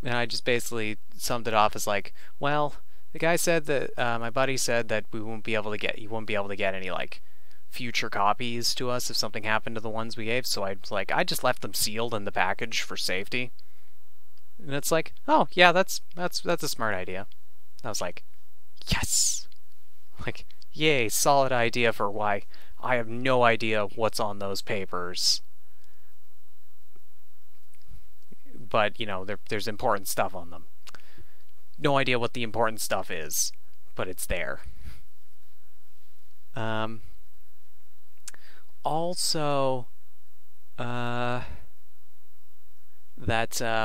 And I just basically summed it off as like, well, the guy said that my buddy said that you wouldn't be able to get any like future copies to us if something happened to the ones we gave. So I just left them sealed in the package for safety. And it's like, oh yeah, that's a smart idea. I was like, yes, like, yay, solid idea for why I have no idea what's on those papers. But, you know, there's important stuff on them. No idea what the important stuff is, but it's there. Also, that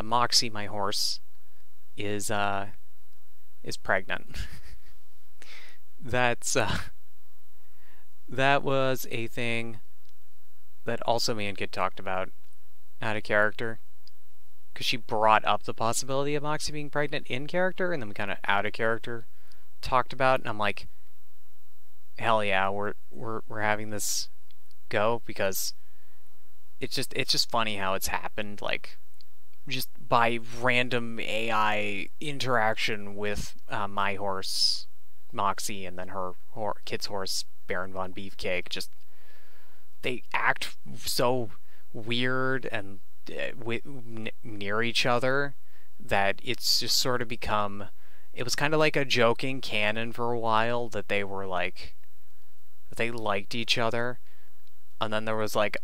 Moxie, my horse, is pregnant. That was a thing that also me and Kit talked about out of character, because she brought up the possibility of Moxie being pregnant in character, and then we kind of out of character talked about it, and I'm like, hell yeah, we're having this go, because it's just funny how it's happened, like, just by random AI interaction with my horse Moxie, and then her Kit's horse Baron von Beefcake. Just, they act so weird and near each other that it's just sort of become, it was kind of like a joking canon for a while that they were like, they liked each other, and then there was like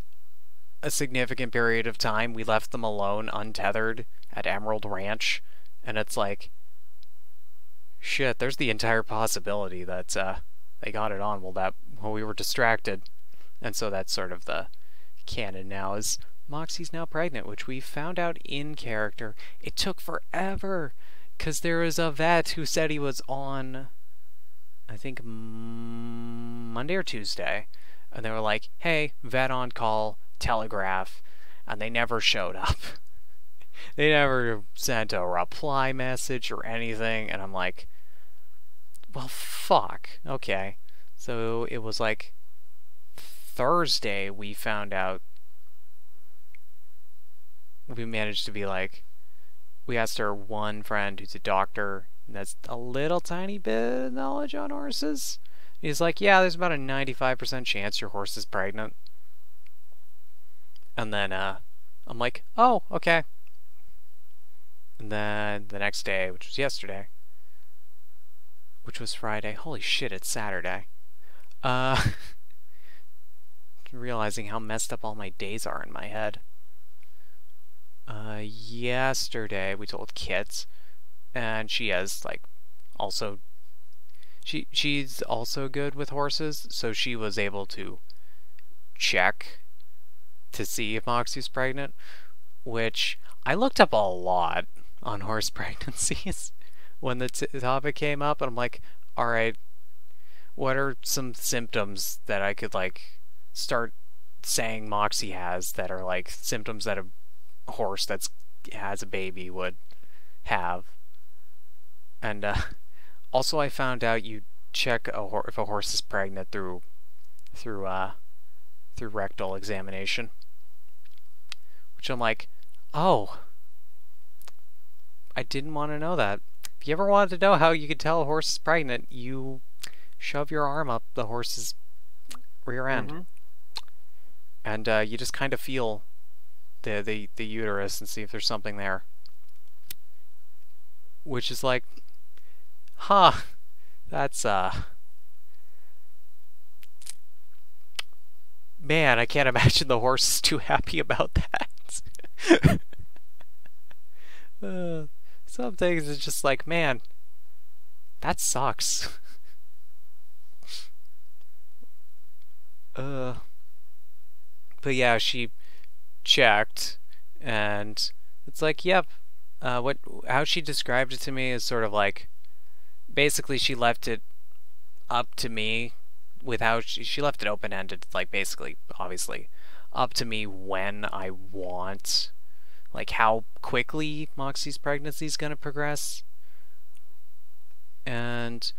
a significant period of time we left them alone untethered at Emerald Ranch, and it's like, shit, there's the entire possibility that they got it on while we were distracted. And so that's sort of the canon now, is Moxie's now pregnant, which we found out in character. It took forever, because there was a vet who said he was on, I think, Monday or Tuesday, and they were like, hey, vet on call, telegraph, and they never showed up. They never sent a reply message or anything, and I'm like, well, fuck. Okay. So it was like Thursday we found out. We managed to be like, we asked our one friend who's a doctor, and that's a little tiny bit of knowledge on horses. He's like, yeah, there's about a 95% chance your horse is pregnant. And then I'm like, oh, okay. And then the next day, which was yesterday, which was Friday. Holy shit, it's Saturday. Realizing how messed up all my days are in my head. Yesterday we told Kit, and she has like also she's also good with horses, so she was able to check to see if Moxie's pregnant, which I looked up a lot on horse pregnancies when the topic came up, and I'm like, alright, what are some symptoms that I could like start saying Moxie has that are like symptoms that a horse that's has a baby would have? And also I found out you check if a horse is pregnant through rectal examination, which I'm like, oh, I didn't want to know that. If you ever wanted to know how you could tell a horse is pregnant, you shove your arm up the horse's rear end, and you just kind of feel the uterus and see if there's something there. Which is like, huh, that's man, I can't imagine the horse is too happy about that. Some things it's just like, man, that sucks. But yeah, she checked, and it's like, yep. How she described it to me is sort of like, basically she left it up to me with how she left it open-ended, like basically, obviously, up to me when I want, like how quickly Moxie's pregnancy is going to progress. And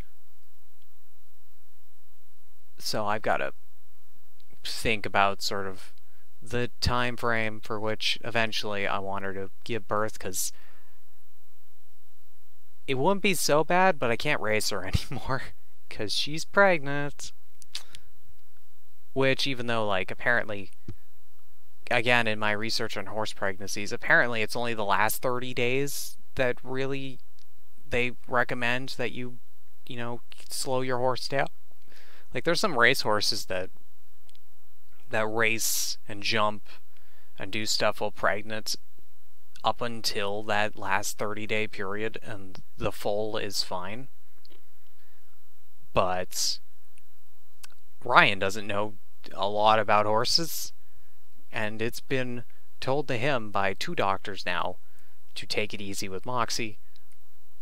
so I've got to think about sort of the time frame for which eventually I want her to give birth, because it wouldn't be so bad, but I can't race her anymore because she's pregnant. Which, even though, like, apparently, again, in my research on horse pregnancies, apparently it's only the last 30 days that really they recommend that you know, slow your horse down. Like, there's some race horses that race and jump and do stuff while pregnant up until that last 30-day period, and the foal is fine. But Ryan doesn't know a lot about horses, and it's been told to him by 2 doctors now to take it easy with Moxie,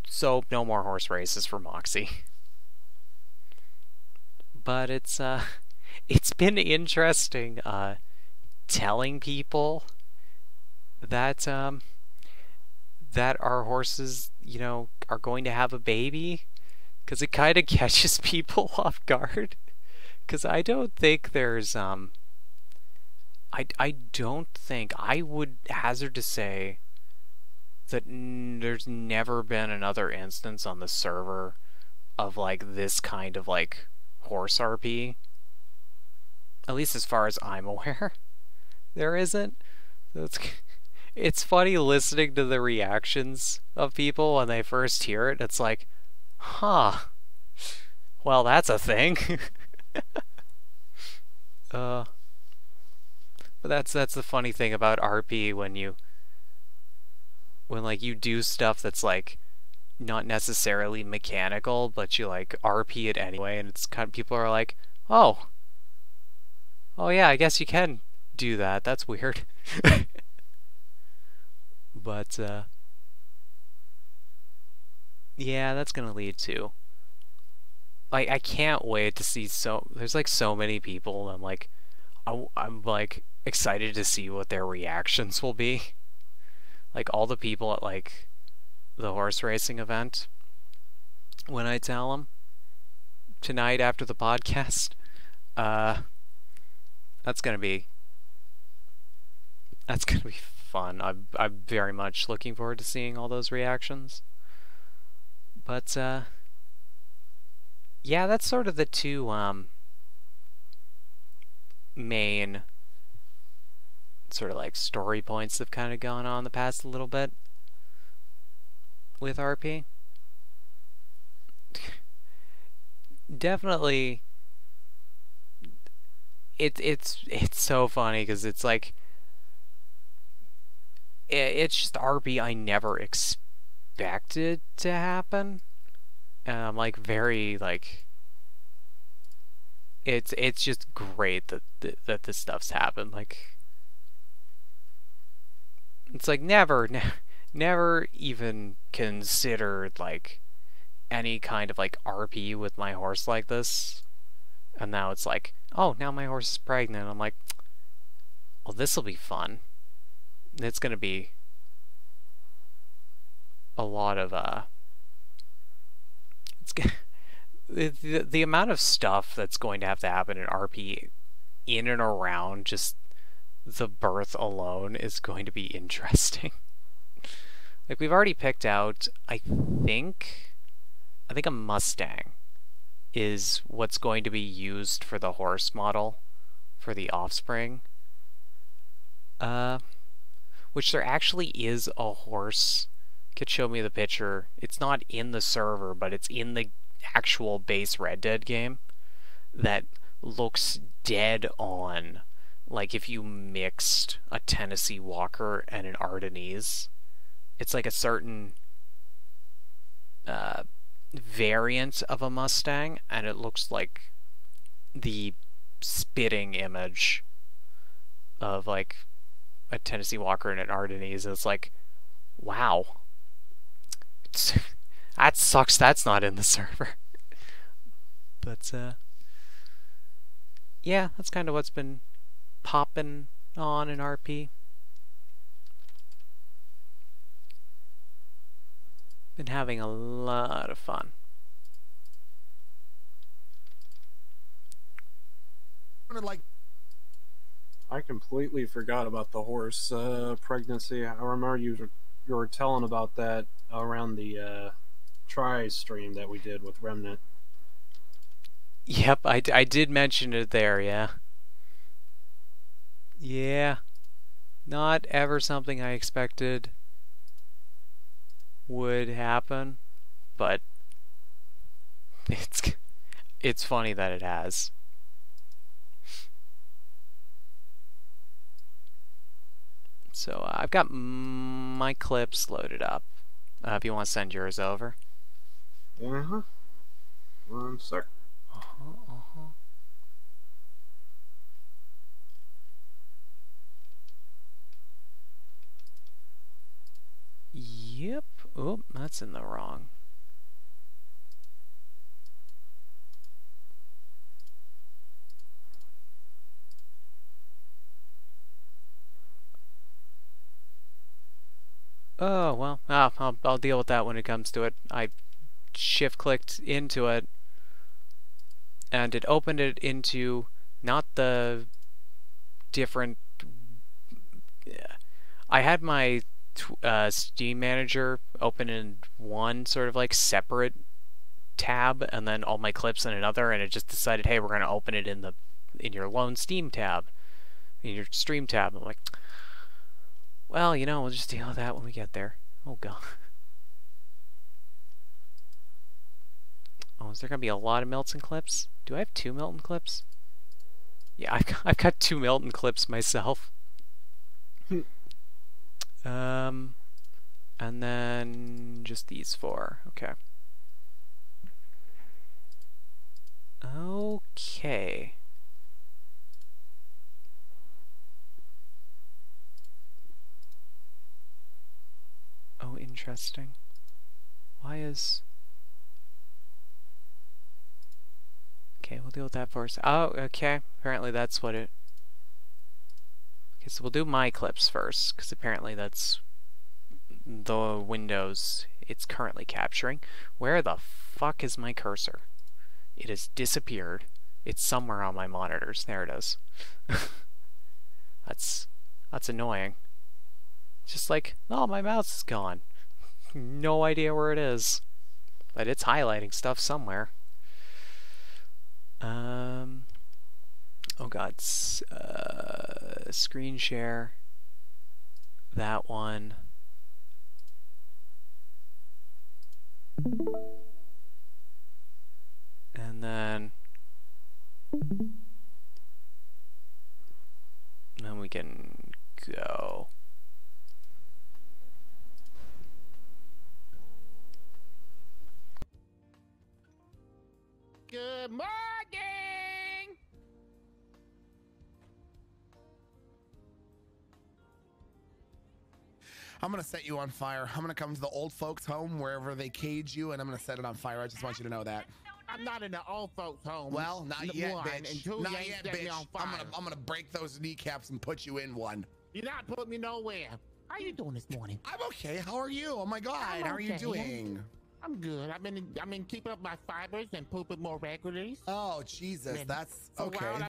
so no more horse races for Moxie. But it's been interesting telling people that that our horses, you know, are going to have a baby, because it kind of catches people off guard. Because I don't think there's I don't think, I would hazard to say that there's never been another instance on the server of like this kind of like horse RP. At least as far as I'm aware, there isn't. So it's funny listening to the reactions of people when they first hear it. It's like, huh, well, that's a thing. But that's the funny thing about RP, when like you do stuff that's like not necessarily mechanical, but you like RP it anyway, and it's kind of, people are like, oh yeah, I guess you can do that. That's weird. But yeah, that's gonna lead to, like, I can't wait to see, there's like so many people, and I'm like excited to see what their reactions will be. Like all the people at like the horse racing event, when I tell them tonight after the podcast, that's gonna be fun. I'm very much looking forward to seeing all those reactions. But yeah, that's sort of the 2 main sort of like story points that have kind of gone on the past a little bit with RP. Definitely, it's so funny because it's like, it's just RP I never expected to happen. Like very like, it's just great that this stuff's happened. Like, it's like never even considered like any kind of like RP with my horse like this, and now it's like, oh, now my horse is pregnant. I'm like, well, this'll be fun. It's gonna be a lot of the amount of stuff that's going to have to happen in RP in and around just the birth alone is going to be interesting. Like, we've already picked out, I think a Mustang is what's going to be used for the horse model for the offspring. which there actually is a horse. Could show me the picture. It's not in the server, but it's in the actual base Red Dead game that looks dead on like if you mixed a Tennessee Walker and an Ardennes. It's like a certain variant of a Mustang, and it looks like the spitting image of like a Tennessee Walker and an Ardennes. It's like, wow. That sucks that's not in the server. But yeah, that's kind of what's been popping on in RP. Been having a lot of fun. I completely forgot about the horse pregnancy. I remember you were telling about that around the try stream that we did with Remnant. Yep, I did mention it there, yeah. Yeah. Not ever something I expected would happen, but it's funny that it has. So I've got my clips loaded up. If you want to send yours over. Uh-huh. 1 sec. Yep. Oh, that's in the wrong. Oh, well, I'll deal with that when it comes to it. I shift-clicked into it, and it opened it into not the different... I had my Steam Manager open in one sort of like separate tab, and then all my clips in another, and it just decided, hey, we're going to open it in your lone Steam tab, in your Stream tab. I'm like, well, you know, we'll just deal with that when we get there. Oh, God. Oh, is there going to be a lot of Milton clips? Do I have 2 Milton clips? Yeah, I've got 2 Milton clips myself. And then just these 4. Okay. Okay. Oh, interesting. Why is... Okay, we'll deal with that first. Oh, okay. Apparently that's what it... Okay, so we'll do my clips first, because apparently that's the windows it's currently capturing. Where the fuck is my cursor? It has disappeared. It's somewhere on my monitors. There it is. That's annoying. Just like, oh, my mouse is gone. No idea where it is. But it's highlighting stuff somewhere. Oh god, screen share. That one. And then we can go. Good morning! I'm gonna set you on fire. I'm gonna come to the old folks' home, wherever they cage you, and I'm gonna set it on fire. I just want you to know that. I'm not in the old folks' home. Well, not yet, one, bitch. And two, Not you ain't yet, set me bitch. on fire. I'm gonna break those kneecaps and put you in one. You're not putting me nowhere. How you doing this morning? I'm okay. How are you? Oh my God, how are you okay. doing? I'm good. I've been keeping up my fibers and pooping more regularly. Oh Jesus, Then that's for a okay. while,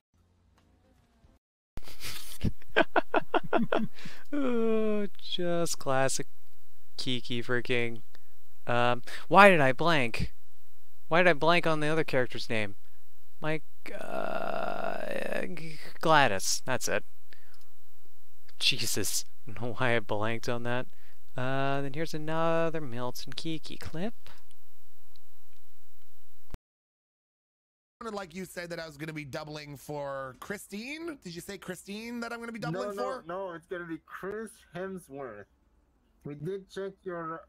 Oh, just classic Kiki freaking. Why did I blank? Why did I blank on the other character's name? Like, Gladys. That's it. Jesus. don't know why I blanked on that. Then here's another Milton Kiki clip. Like you said that I was going to be doubling for Christine. Did you say Christine that I'm going to be doubling for? No, it's gonna be Chris Hemsworth. We did check your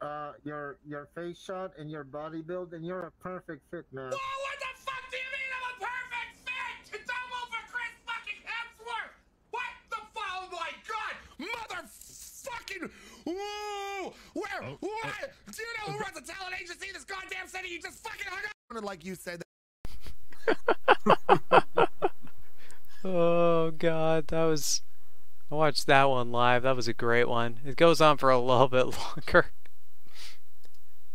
face shot and your body build, and you're a perfect fit, man. Whoa, what the fuck do you mean I'm a perfect fit? To double for Chris fucking Hemsworth? What the fuck? Oh my god! Motherfucking! Whoa! Where? What? Do you know who runs a talent agency in this goddamn city? You just fucking hung up. Like you said. Oh god, that was... I watched that one live. That was a great one. It goes on for a little bit longer.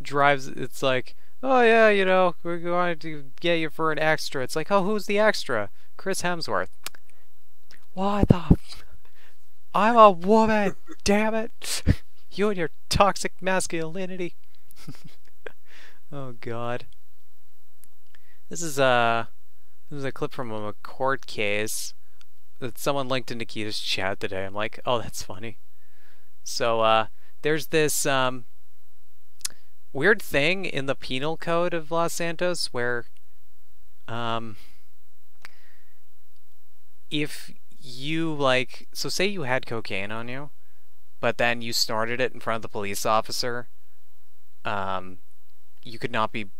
Drives... It's like, oh yeah, you know, we're going to get you for an extra. It's like, oh, who's the extra? Chris Hemsworth. What the... I'm a woman, damn it. You and your toxic masculinity. Oh god. This is a clip from a court case that someone linked in Nikita's chat today. I'm like, oh, that's funny. So there's this weird thing in the penal code of Los Santos where if you so say you had cocaine on you, but then you snorted it in front of the police officer, you could not be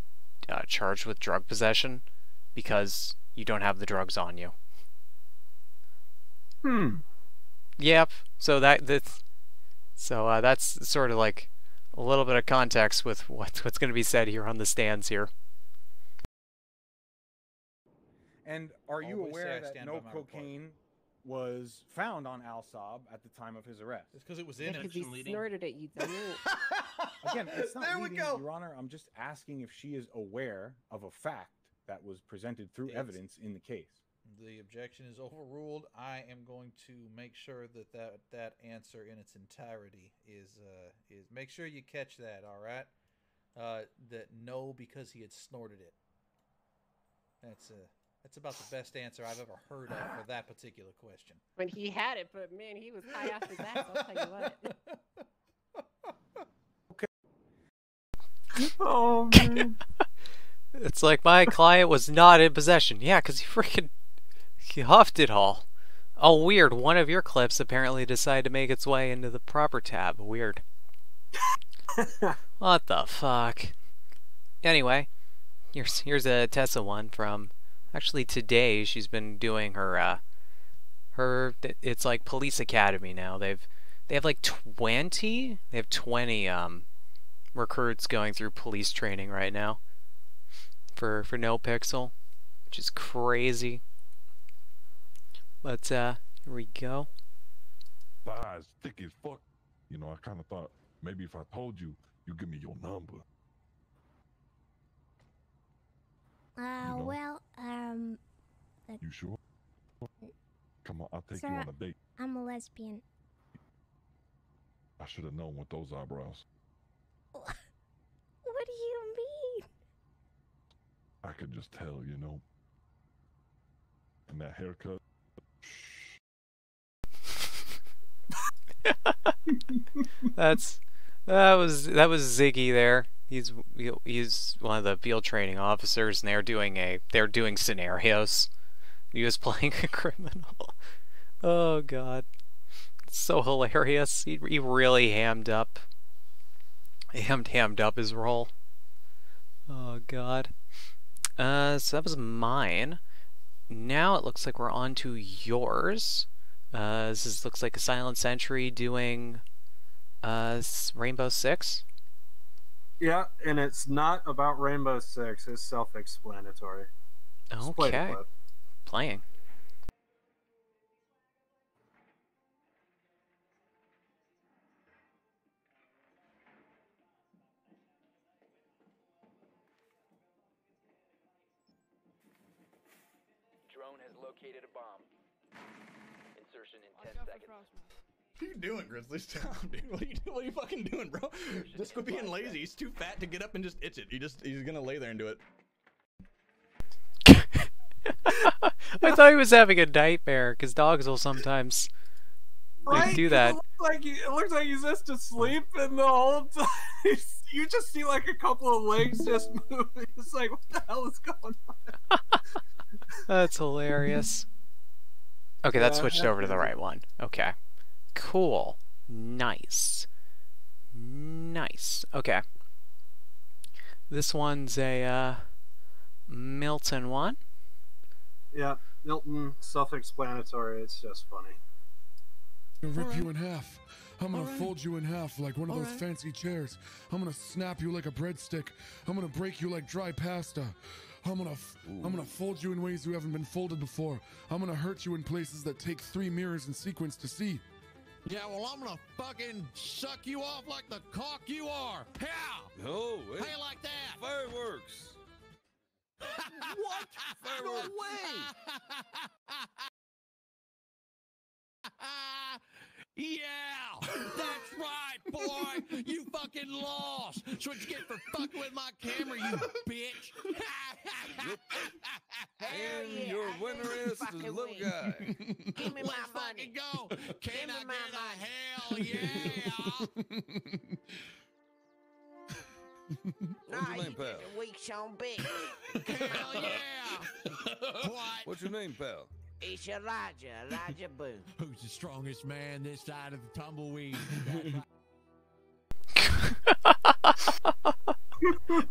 charged with drug possession because you don't have the drugs on you. Yep. So that's sort of like a little bit of context with what's going to be said here on the stands here. And are you aware that no cocaine was found on Al Saab at the time of his arrest? It's because it was in Because he snorted it, you dummy. Again, it's not There we leading, go. Your Honor. I'm just asking if she is aware of a fact that was presented through evidence in the case. The objection is overruled. I am going to make sure that answer in its entirety is make sure you catch that. All right, that no, because he had snorted it. That's about the best answer I've ever heard of for that particular question. When he had it, but man, he was high off his ass, I'll tell you what. Oh man. It's like my client was not in possession. Yeah, because he huffed it all. Oh, weird. One of your clips apparently decided to make its way into the proper tab. Weird. What the fuck? Anyway, here's a Tessa one from actually today. She's been doing her it's like police academy now. They have like 20 recruits going through police training right now for NoPixel, which is crazy. But here we go. Thighs thick as fuck. You know, I kind of thought maybe if I told you, you give me your number. know? Well, You sure? Come on, I'll take Sir, you on a date. I'm a lesbian. I should have known with those eyebrows. What do you mean? I could just tell, you know. And that haircut. that was Ziggy there. He's one of the field training officers, and they're doing scenarios. He was playing a criminal. Oh god, it's so hilarious. He really hammed up his role. Oh god. So that was mine. Now it looks like we're on to yours. Looks like a Silent Sentry doing Rainbow Six. Yeah, and it's not about Rainbow Six. It's self-explanatory. Just play the Okay. clip. Playing. Drone has located a bomb. Insertion in 10 seconds. What are you doing, Grizzly? Stop, dude. What are you fucking doing, bro? Just quit being lazy. He's too fat to get up and just itch it. He's gonna lay there and do it. I thought he was having a nightmare, because dogs will sometimes Right? They do that. It looks like he's just asleep, and the whole time you just see like a couple of legs just moving. It's like, what the hell is going on? That's hilarious. Okay, that switched over to the right one. Okay. Cool. Nice. Nice. Okay. This one's a Milton one. Yeah, Milton, self-explanatory. It's just funny. I'm gonna rip you in half. I'm gonna fold you in half like one of those fancy chairs. I'm gonna snap you like a breadstick. I'm gonna break you like dry pasta. I'm gonna fold you in ways you haven't been folded before. I'm gonna hurt you in places that take 3 mirrors in sequence to see. Yeah, well, I'm gonna fucking suck you off like the cock you are. Yeah. Oh, How you like that? Fireworks. What? No way. Yeah, that's right, boy. You fucking lost. That's what you get for fucking with my camera, you bitch. And your winner is the little guy. Give me my money. Go. Can I get a hell yeah? What's your name, pal? Weak Sean Big. Hell yeah. What? What's your name, pal? It's Elijah Boone. Who's the strongest man this side of the tumbleweed?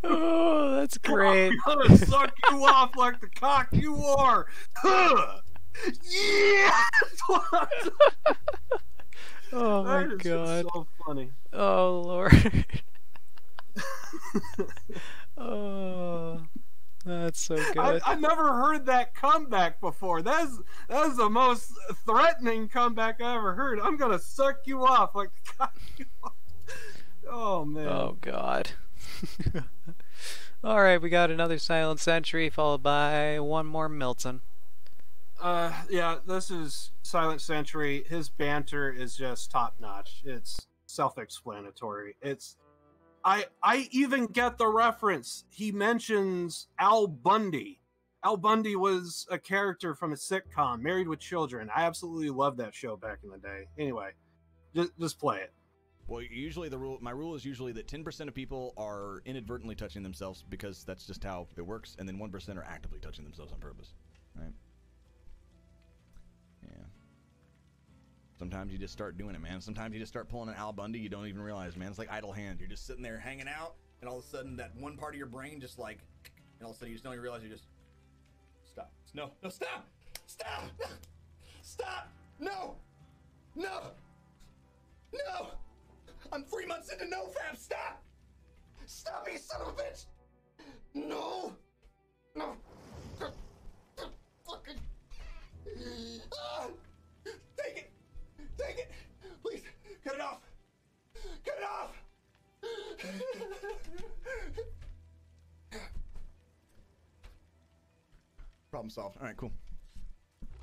Oh, that's great. I'm gonna suck you off like the cock you are. Yeah. Oh my That is god. so funny. Oh lord. Oh, that's so good. I've never heard that comeback before. That is the most threatening comeback I ever heard. I'm gonna suck you off like the cock you are. Oh man. Oh god. Alright, we got another Silent Sentry followed by one more Milton. Yeah, this is Silent Sentry. His banter is just top notch. It's self-explanatory. I even get the reference. He mentions Al Bundy. Al Bundy was a character from a sitcom, Married with Children. I absolutely loved that show back in the day. Anyway, just play it. Well, usually my rule is usually that 10% of people are inadvertently touching themselves because that's just how it works, and then 1% are actively touching themselves on purpose, right? Yeah. Sometimes you just start doing it, man. Sometimes you just start pulling an Al Bundy, you don't even realize, man. It's like idle hands. You're just sitting there hanging out, and all of a sudden that one part of your brain just like, and all of a sudden you just don't even realize you just, stop. No, stop! Stop! Stop! No! No! No! I'm 3 months into NoFap. Stop! Stop me, son of a bitch! No! No! Fucking! Take it! Take it! Please, cut it off! Cut it off! Problem solved. All right, cool.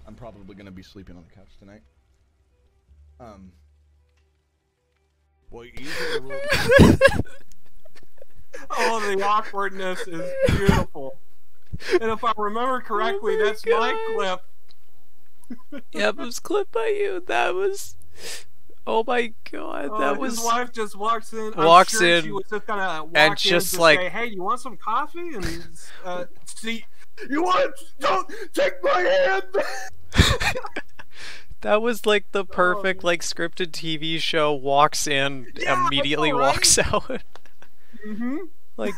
I'm probably gonna be sleeping on the couch tonight. Well, Oh, the awkwardness is beautiful. And if I remember correctly, that's my clip. Yep, it was clipped by you. That was... Oh my god, that was... His wife just walks in. Walks I'm sure in she was just gonna walk and in just to like... say, hey, you want some coffee? And see, you want? Don't take my hand. That was like the perfect like scripted TV show. Walks in, immediately walks out. Like,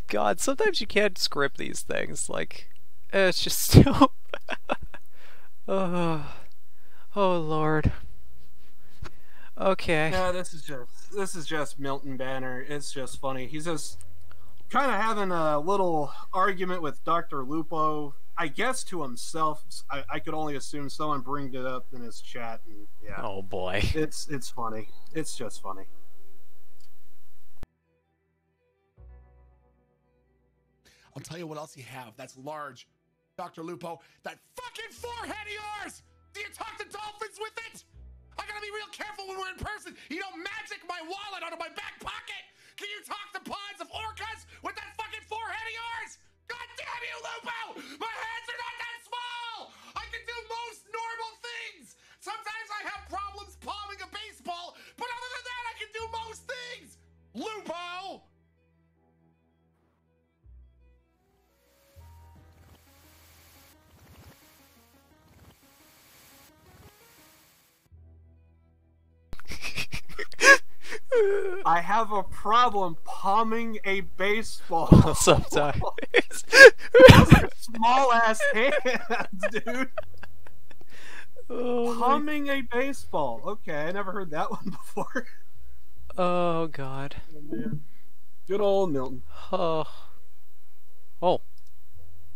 God, sometimes you can't script these things. Like, it's just so... Oh Lord. Okay. Yeah, this is just Milton Banner. It's just funny. He's just kind of having a little argument with Dr. Lupo. I guess to himself. I could only assume someone bringed it up in his chat. And yeah. Oh boy. It's funny. It's just funny. I'll tell you what else you have that's large. Dr. Lupo, that fucking forehead of yours! Do you talk to dolphins with it? I gotta be real careful when we're in person. You don't magic my wallet out of my back pocket. Can you talk to pods of orcas with that fucking forehead of yours? God damn you, Lupo! My hands are not that small! I can do most normal things! Sometimes I have problems I have a problem palming a baseball. Sometimes. Those are small ass hands, dude. Oh, Palming a baseball. Okay, I never heard that one before. Oh God. Oh, man. Good old Milton. Oh. Oh.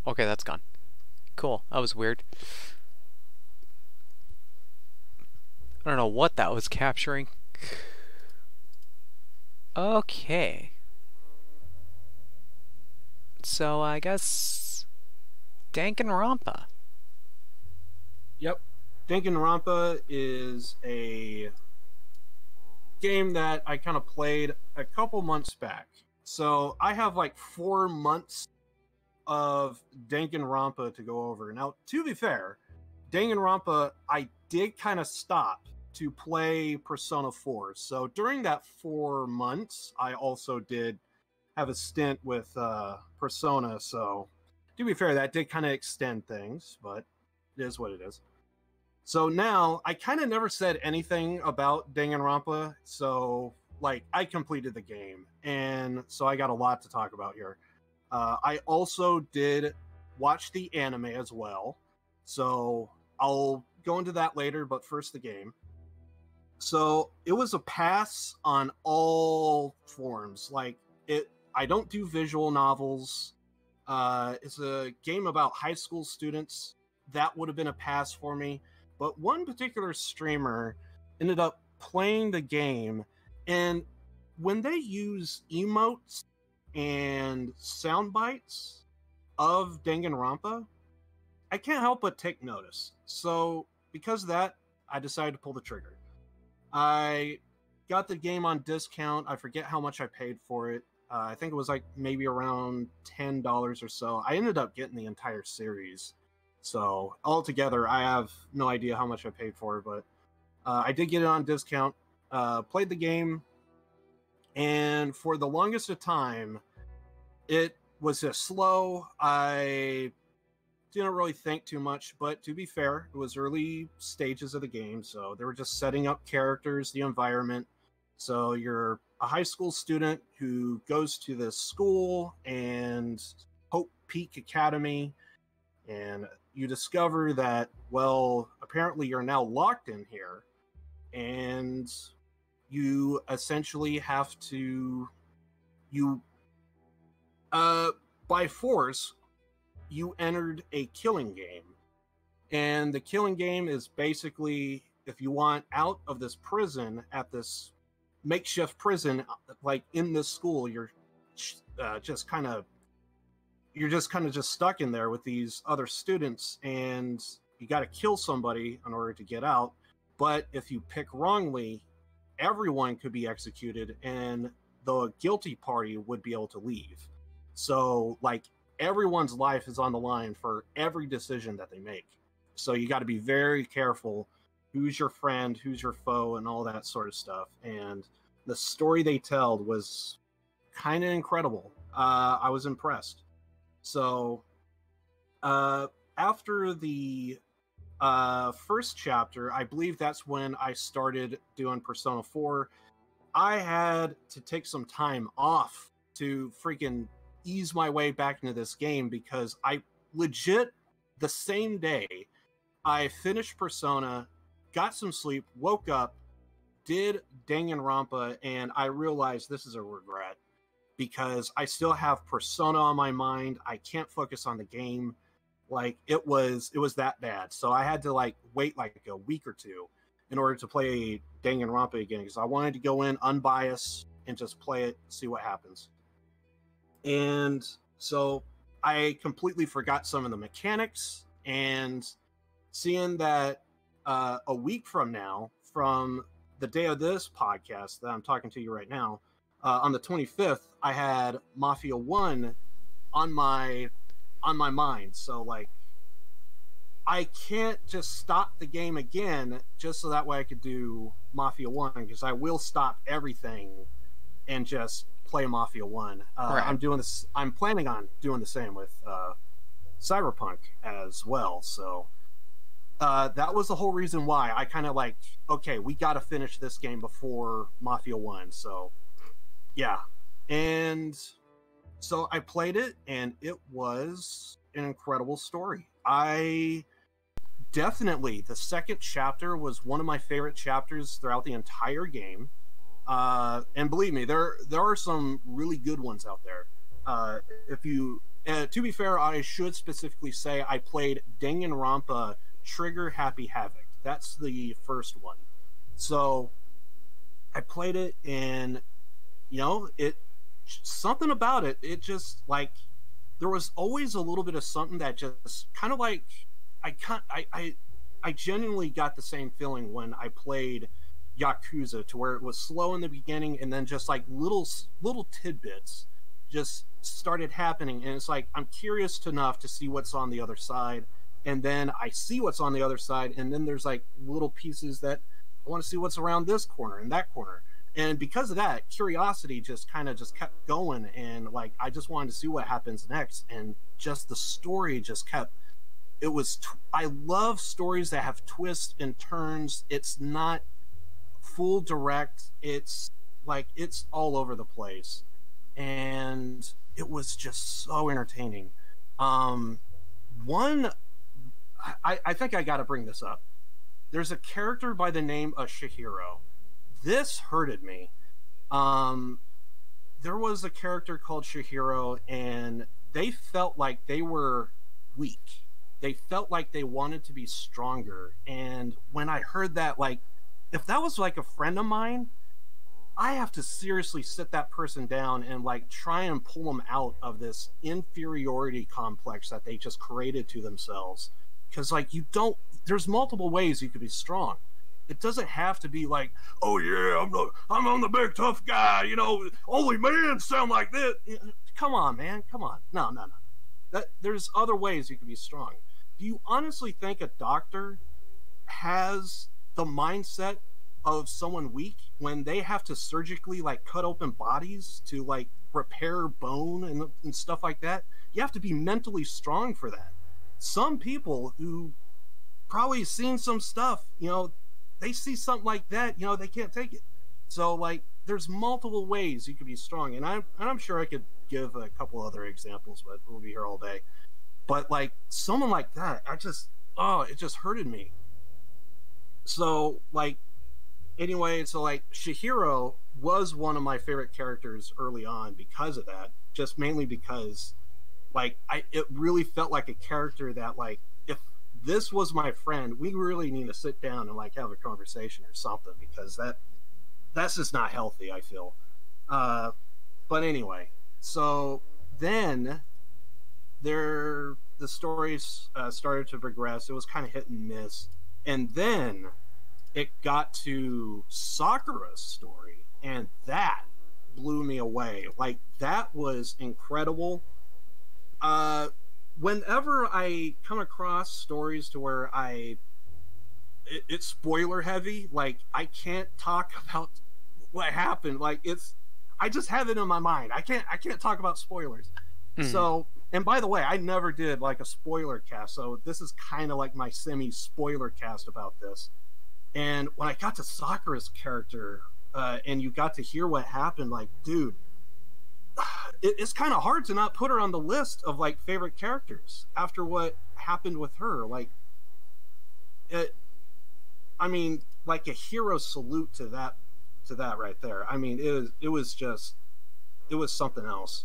Okay, that's gone. Cool. That was weird. I don't know what that was capturing. Okay. So I guess Danganronpa. Yep. Danganronpa is a game that I kind of played a couple months back. So I have like 4 months of Danganronpa to go over. Now, to be fair, Danganronpa, I did kind of stop to play Persona 4. So during that 4 months, I also did have a stint with Persona. So to be fair, that did kind of extend things, but it is what it is. So now, I kind of never said anything about Danganronpa, so, like, I completed the game, and so I got a lot to talk about here. I also did watch the anime as well, so I'll go into that later, but first the game. So, it was a pass on all forms. Like, I don't do visual novels. It's a game about high school students. That would have been a pass for me. But one particular streamer ended up playing the game, and when they use emotes and sound bites of Danganronpa, I can't help but take notice. So, because of that, I decided to pull the trigger. I got the game on discount. I forget how much I paid for it. I think it was like maybe around $10 or so. I ended up getting the entire series. So, altogether, I have no idea how much I paid for it, but I did get it on discount, played the game, and for the longest of time, it was just slow. I didn't really think too much, but to be fair, it was early stages of the game, so they were just setting up characters, the environment. So, you're a high school student who goes to this school and Hope Peak Academy, and you discover that, well, apparently you're now locked in here, and you essentially have to, by force, you entered a killing game. And the killing game is basically, if you want out of this prison, at this makeshift prison, like in this school, you're just kind of stuck in there with these other students, and you got to kill somebody in order to get out. But if you pick wrongly, everyone could be executed, and the guilty party would be able to leave. So, like, everyone's life is on the line for every decision that they make. So you got to be very careful who's your friend, who's your foe, and all that sort of stuff. And the story they told was kind of incredible. I was impressed. So, after the first chapter, I believe that's when I started doing Persona 4. I had to take some time off to freaking ease my way back into this game, because I legit, the same day, I finished Persona, got some sleep, woke up, did Danganronpa, and I realized this is a regret. Because I still have Persona on my mind. I can't focus on the game. Like, it was that bad. So I had to, like, wait like a week or two in order to play Danganronpa again, because I wanted to go in unbiased and just play it, see what happens. And so I completely forgot some of the mechanics, and seeing that a week from now, from the day of this podcast that I'm talking to you right now, on the 25th, I had Mafia 1 on my mind. So, like, I can't just stop the game again just so that way I could do Mafia 1, because I will stop everything and just play Mafia 1. Right. I'm planning on doing the same with Cyberpunk as well. So that was the whole reason why I kind of like, okay, we got to finish this game before Mafia 1. So Yeah. And so I played it, and it was an incredible story. Definitely, the second chapter was one of my favorite chapters throughout the entire game. And believe me, there are some really good ones out there. To be fair, I should specifically say I played Danganronpa Trigger Happy Havoc. That's the first one. So I played it, and something about it. It just like there was always a little bit of something that just kind of like I genuinely got the same feeling when I played Yakuza, to where it was slow in the beginning, and then just like little tidbits just started happening, and it's like I'm curious enough to see what's on the other side, and then I see what's on the other side, and then there's like little pieces that I want to see what's around this corner and that corner. And because of that, curiosity just kept going, and like I just wanted to see what happens next, and just the story just kept. I love stories that have twists and turns. It's not full direct. It's like it's all over the place, and it was just so entertaining. I think I got to bring this up. There's a character by the name of Chihiro. This hurted me. There was a character called Chihiro, and they felt like they were weak. They felt like they wanted to be stronger. And when I heard that, like, if that was like a friend of mine, I have to seriously sit that person down and like try and pull them out of this inferiority complex that they just created to themselves. Because like there's multiple ways you could be strong. It doesn't have to be like, oh yeah, I'm the big tough guy, only men sound like this. Come on, man, come on. No. There's other ways you can be strong. Do you honestly think a doctor has the mindset of someone weak when they have to surgically like cut open bodies to like repair bone and stuff like that? You have to be mentally strong for that. Some people who probably seen some stuff, they see something like that, they can't take it. So like there's multiple ways you could be strong, and I'm sure I could give a couple other examples, but we'll be here all day. But like someone like that, it just hurted me. So like anyway, so like Chihiro was one of my favorite characters early on because of that. Just mainly because like it really felt like a character that like if this was my friend, we really need to sit down and like have a conversation or something, because that's just not healthy, I feel. But anyway, so then the stories started to progress. It was kind of hit and miss, and then it got to Sakura's story, and that blew me away. Like that was incredible. Whenever I come across stories to where it's spoiler heavy, like I can't talk about what happened. Like I just have it in my mind. I can't talk about spoilers. Mm-hmm. So, and by the way, I never did like a spoiler cast, so this is kind of like my semi-spoiler cast about this. And when I got to Sakura's character, and you got to hear what happened, like, dude, it's kind of hard to not put her on the list of like favorite characters after what happened with her. Like, I mean, like a hero salute to that right there. I mean, it was something else.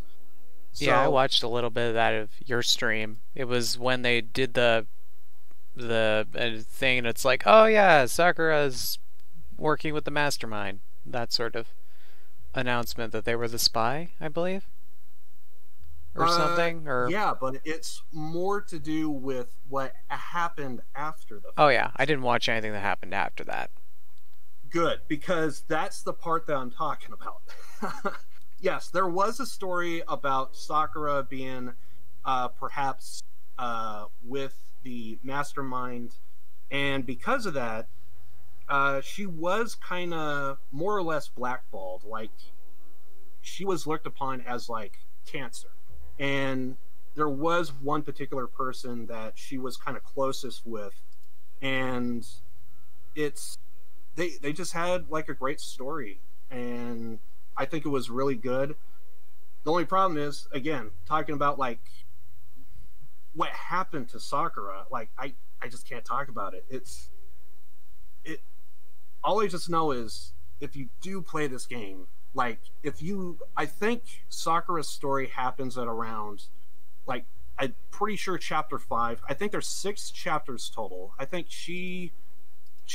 So, yeah, I watched a little bit of that of your stream. It was when they did the thing, and it's like, oh yeah, Sakura's working with the mastermind. That sort of announcement that they were the spy, I believe, or something. Or yeah, but it's more to do with what happened after the. Oh yeah, I didn't watch anything that happened after that. Good, because that's the part that I'm talking about. Yes, there was a story about Sakura being perhaps with the mastermind, and because of that, she was kind of more or less blackballed. Like, she was looked upon as like cancer, and there was one particular person that she was kind of closest with, and they just had like a great story, and I think it was really good. The only problem is, again, talking about like what happened to Sakura, like I just can't talk about it. All I just know is if you do play this game, like I think Sakura's story happens at around, like, I'm pretty sure chapter 5. I think there's 6 chapters total. I think she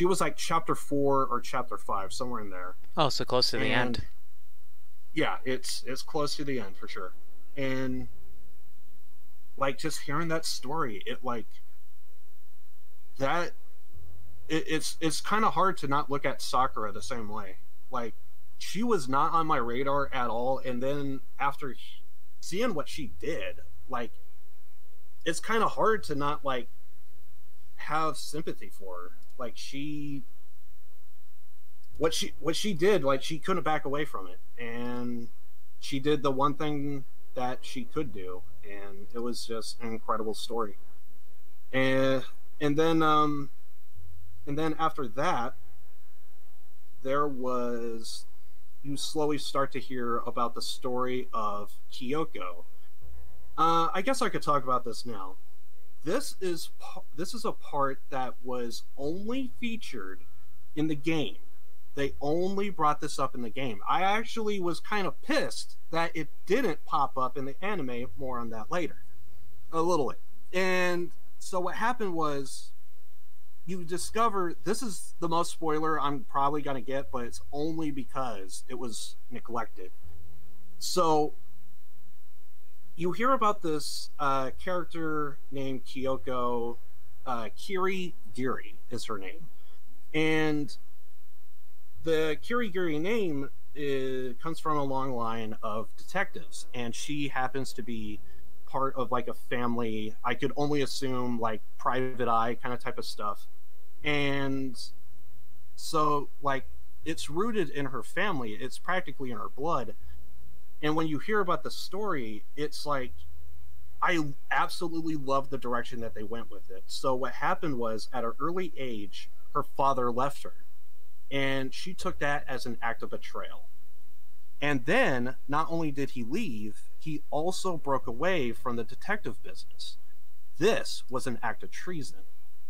was like chapter 4 or chapter 5, somewhere in there. Oh, so close to the end. Yeah, it's close to the end for sure. And like just hearing that story, it's kind of hard to not look at Sakura the same way. Like, she was not on my radar at all, and then after seeing what she did, like, it's kind of hard to not like have sympathy for her. Like, what she did, like, she couldn't back away from it, and she did the one thing that she could do, and it was just an incredible story. And then after that, you slowly start to hear about the story of Kyoko. I guess I could talk about this now. This is a part that was only featured in the game. They only brought this up in the game. I actually was kind of pissed that it didn't pop up in the anime. More on that later. A little bit. And so what happened was, you discover, this is the most spoiler I'm probably going to get, but it's only because it was neglected. So you hear about this character named Kyoko. Kirigiri is her name. And the Kirigiri name comes from a long line of detectives, and she happens to be part of like a family, I could only assume like Private Eye kind of type of stuff. And so like it's rooted in her family, it's practically in her blood. And when you hear about the story, it's like, I absolutely love the direction that they went with it. So what happened was, at an early age, her father left her, and she took that as an act of betrayal. And then, not only did he leave, he also broke away from the detective business. This was an act of treason.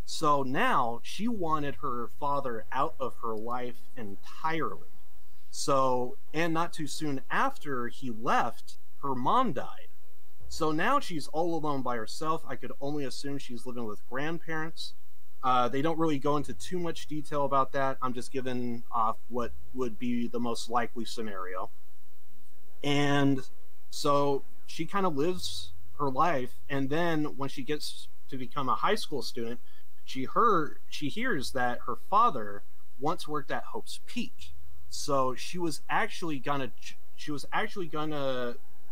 So now she wanted her father out of her life entirely. So, and not too soon after he left, her mom died. So now she's all alone by herself. I could only assume she's living with grandparents. They don't really go into too much detail about that. I'm just giving off what would be the most likely scenario. And so she kind of lives her life. And then when she gets to become a high school student, she hears that her father once worked at Hope's Peak. So she was actually gonna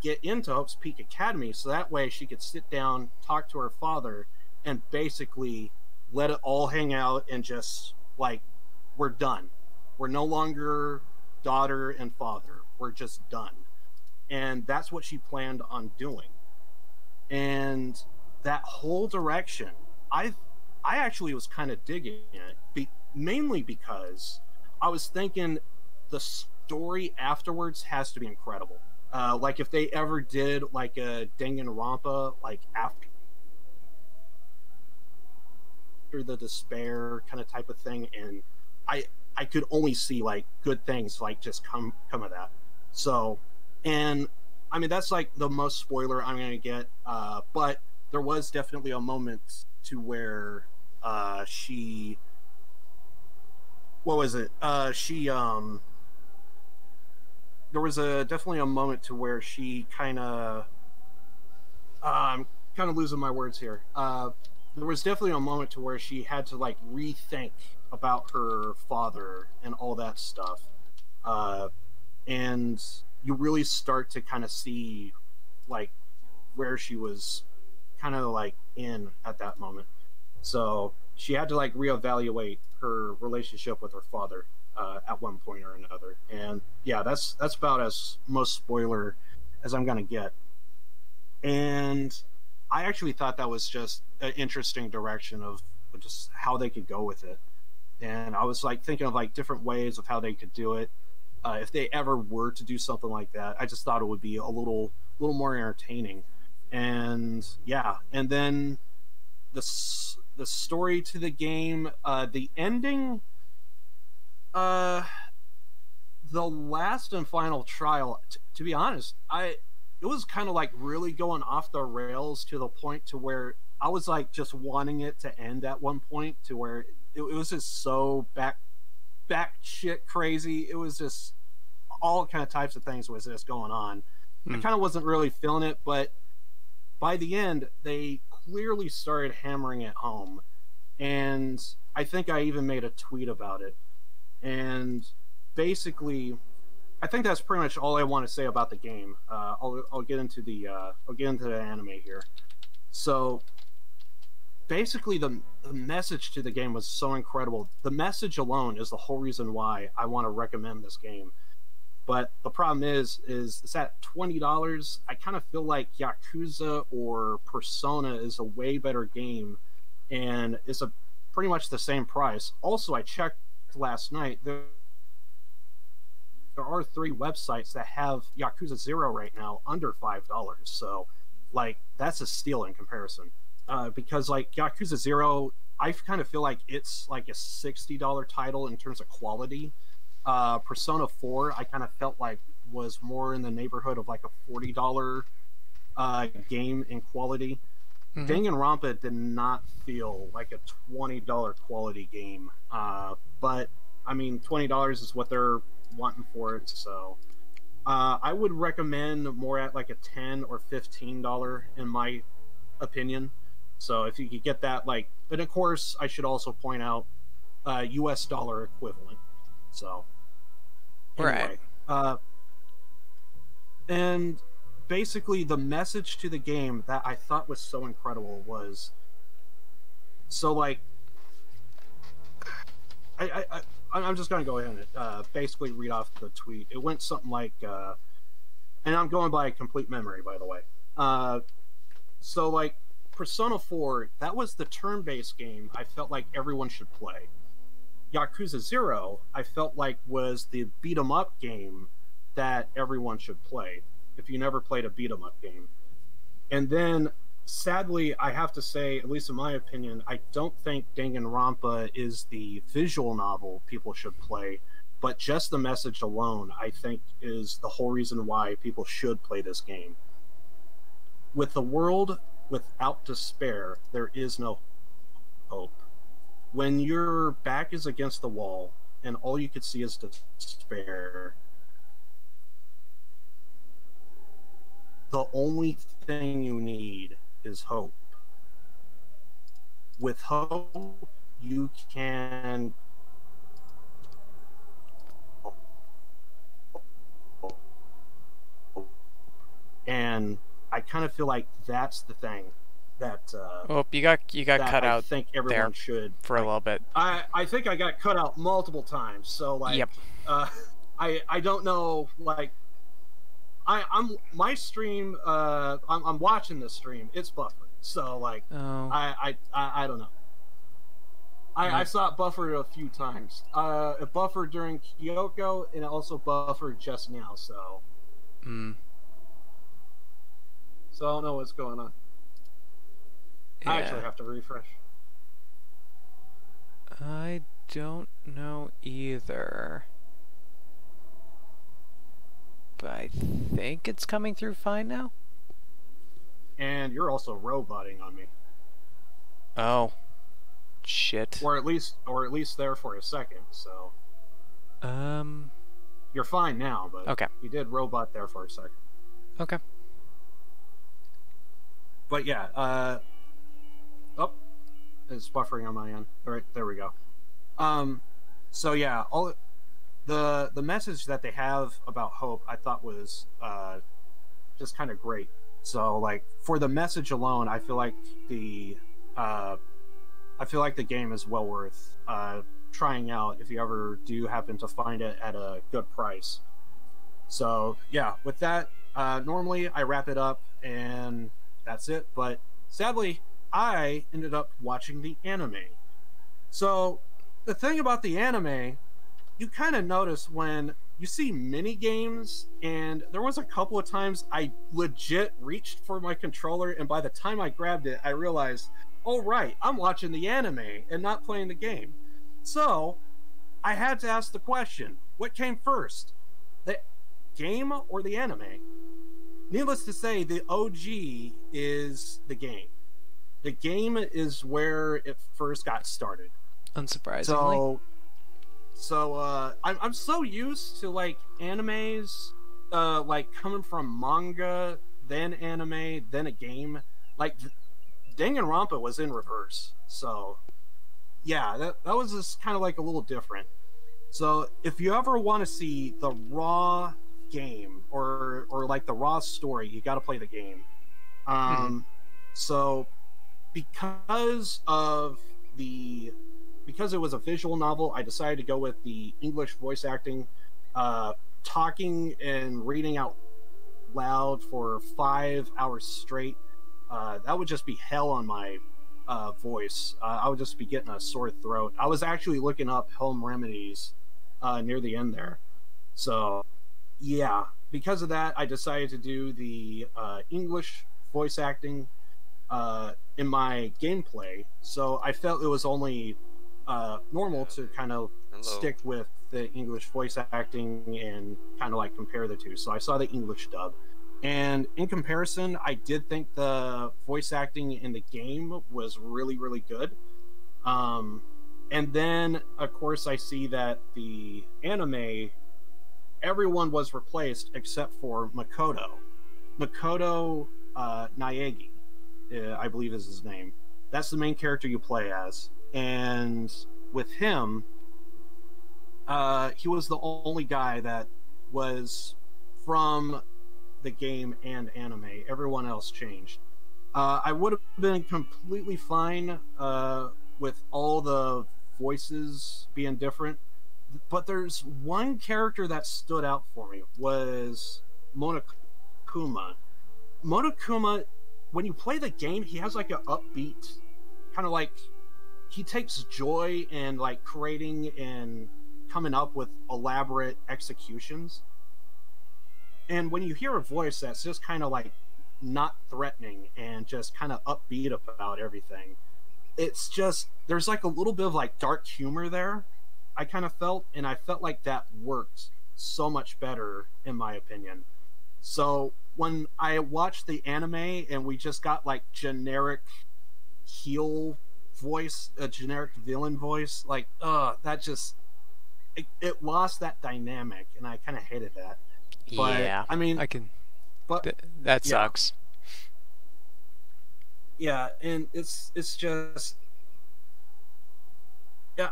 get into Hope's Peak Academy, so that way she could sit down, talk to her father, and basically let it all hang out and just like, we're done. We're no longer daughter and father. We're just done. And that's what she planned on doing. And that whole direction, I actually was kind of digging it, mainly because I was thinking the story afterwards has to be incredible. Like if they ever did like a Danganronpa, like after the despair kind of type of thing, and I could only see like good things like just come of that. So, and I mean that's like the most spoiler I'm gonna get, but there was definitely a moment to where she, what was it? There was definitely a moment to where she kind of, I'm kind of losing my words here. There was definitely a moment to where she had to like rethink about her father and all that stuff. And you really start to kind of see like where she was kind of like in at that moment. So she had to like reevaluate her relationship with her father at one point or another. And yeah, that's about as most spoiler as I'm gonna get. And I actually thought that was just an interesting direction of just how they could go with it. And I was like thinking of like different ways of how they could do it. if they ever were to do something like that. I just thought it would be a little more entertaining. And yeah, and then the story to the game, the ending, the last and final trial. To be honest, it was kind of like really going off the rails to the point to where I was like just wanting it to end at one point, to where it was just so back shit crazy. It was just all kind of types of things was just going on. I kind of wasn't really feeling it, but by the end, they clearly started hammering it home. And I think I even made a tweet about it. And basically, I think that's pretty much all I want to say about the game. I'll get into the anime here. So basically, the message to the game was so incredible. The message alone is the whole reason why I want to recommend this game. But the problem is it's at $20. I kind of feel like Yakuza or Persona is a way better game, and it's a pretty much the same price. Also, I checked last night. There are 3 websites that have Yakuza 0 right now under $5. So, like, that's a steal in comparison. Because, like, Yakuza 0, I kind of feel like it's like a $60 title in terms of quality. Persona 4, I kind of felt like was more in the neighborhood of like a $40 game in quality. Danganronpa did not feel like a $20 quality game. But, I mean, $20 is what they're wanting for it, so I would recommend more at like a $10 or $15 in my opinion. So if you could get that, like, and of course I should also point out US dollar equivalent. So anyway, right. And basically the message to the game that I thought was so incredible was, so like I'm just going to go ahead and basically read off the tweet. It went something like, and I'm going by complete memory, by the way. So, like, Persona 4, that was the turn-based game I felt like everyone should play. Yakuza 0, I felt like was the beat-em-up game that everyone should play, if you never played a beat-em-up game. And then, sadly, I have to say, at least in my opinion, I don't think Danganronpa is the visual novel people should play, but just the message alone, I think, is the whole reason why people should play this game. With the world without despair, there is no hope. When your back is against the wall and all you could see is despair, the only thing you need is hope. With hope, you can and I kind of feel like that's the thing that well, you got cut out. I think everyone there should for a little bit. I think I got cut out multiple times. So like, yep. I don't know, like, I'm my stream. I'm watching this stream. It's buffered. So like, I don't know. I saw it buffered a few times. It buffered during Kyoko, and it also buffered just now. So. So I don't know what's going on. Yeah. I actually have to refresh. I don't know either. But I think it's coming through fine now. And you're also roboting on me. Oh. Shit. Or at least there for a second, so. You're fine now, but okay. You did robot there for a second. Okay. But yeah, oh, it's buffering on my end. All right, there we go. So yeah, all the message that they have about hope, I thought was just kind of great. So like for the message alone, I feel like the game is well worth trying out if you ever do happen to find it at a good price. So yeah, with that, normally I wrap it up and that's it, but sadly I ended up watching the anime. So the thing about the anime, you kind of notice when you see mini games, and there was a couple of times I legit reached for my controller, and by the time I grabbed it, I realized, oh right, I'm watching the anime and not playing the game. So I had to ask the question, what came first, the game or the anime? Needless to say, the OG is the game. The game is where it first got started. Unsurprisingly. So I'm so used to like animes, like coming from manga, then anime, then a game. Like Danganronpa was in reverse. So yeah, that was just kind of like a little different. So if you ever want to see the raw game or like the raw story, you got to play the game. So because it was a visual novel, I decided to go with the English voice acting. Talking and reading out loud for 5 hours straight, that would just be hell on my voice. I would just be getting a sore throat. I was actually looking up home remedies near the end there. So yeah, because of that, I decided to do the English voice acting in my gameplay. So I felt it was only normal to kind of stick with the English voice acting and kind of like compare the two. So I saw the English dub, and in comparison, I did think the voice acting in the game was really, really good. And then of course I see that the anime, everyone was replaced except for Makoto Naegi, I believe is his name. That's the main character you play as. And with him, he was the only guy that was from the game and anime. Everyone else changed. I would have been completely fine with all the voices being different, but there's one character that stood out for me, was Monokuma. Monokuma, when you play the game, he has like an upbeat, kind of like, he takes joy in like creating and coming up with elaborate executions. And when you hear a voice that's just kind of like not threatening and just kind of upbeat about everything, it's just, there's like a little bit of like dark humor there, I kind of felt, and I felt like that worked so much better in my opinion. So when I watched the anime and we just got like generic heel voice, a generic villain voice, like that just it lost that dynamic, and I kind of hated that. But, yeah, I mean, that yeah. Sucks. Yeah, and it's just, yeah,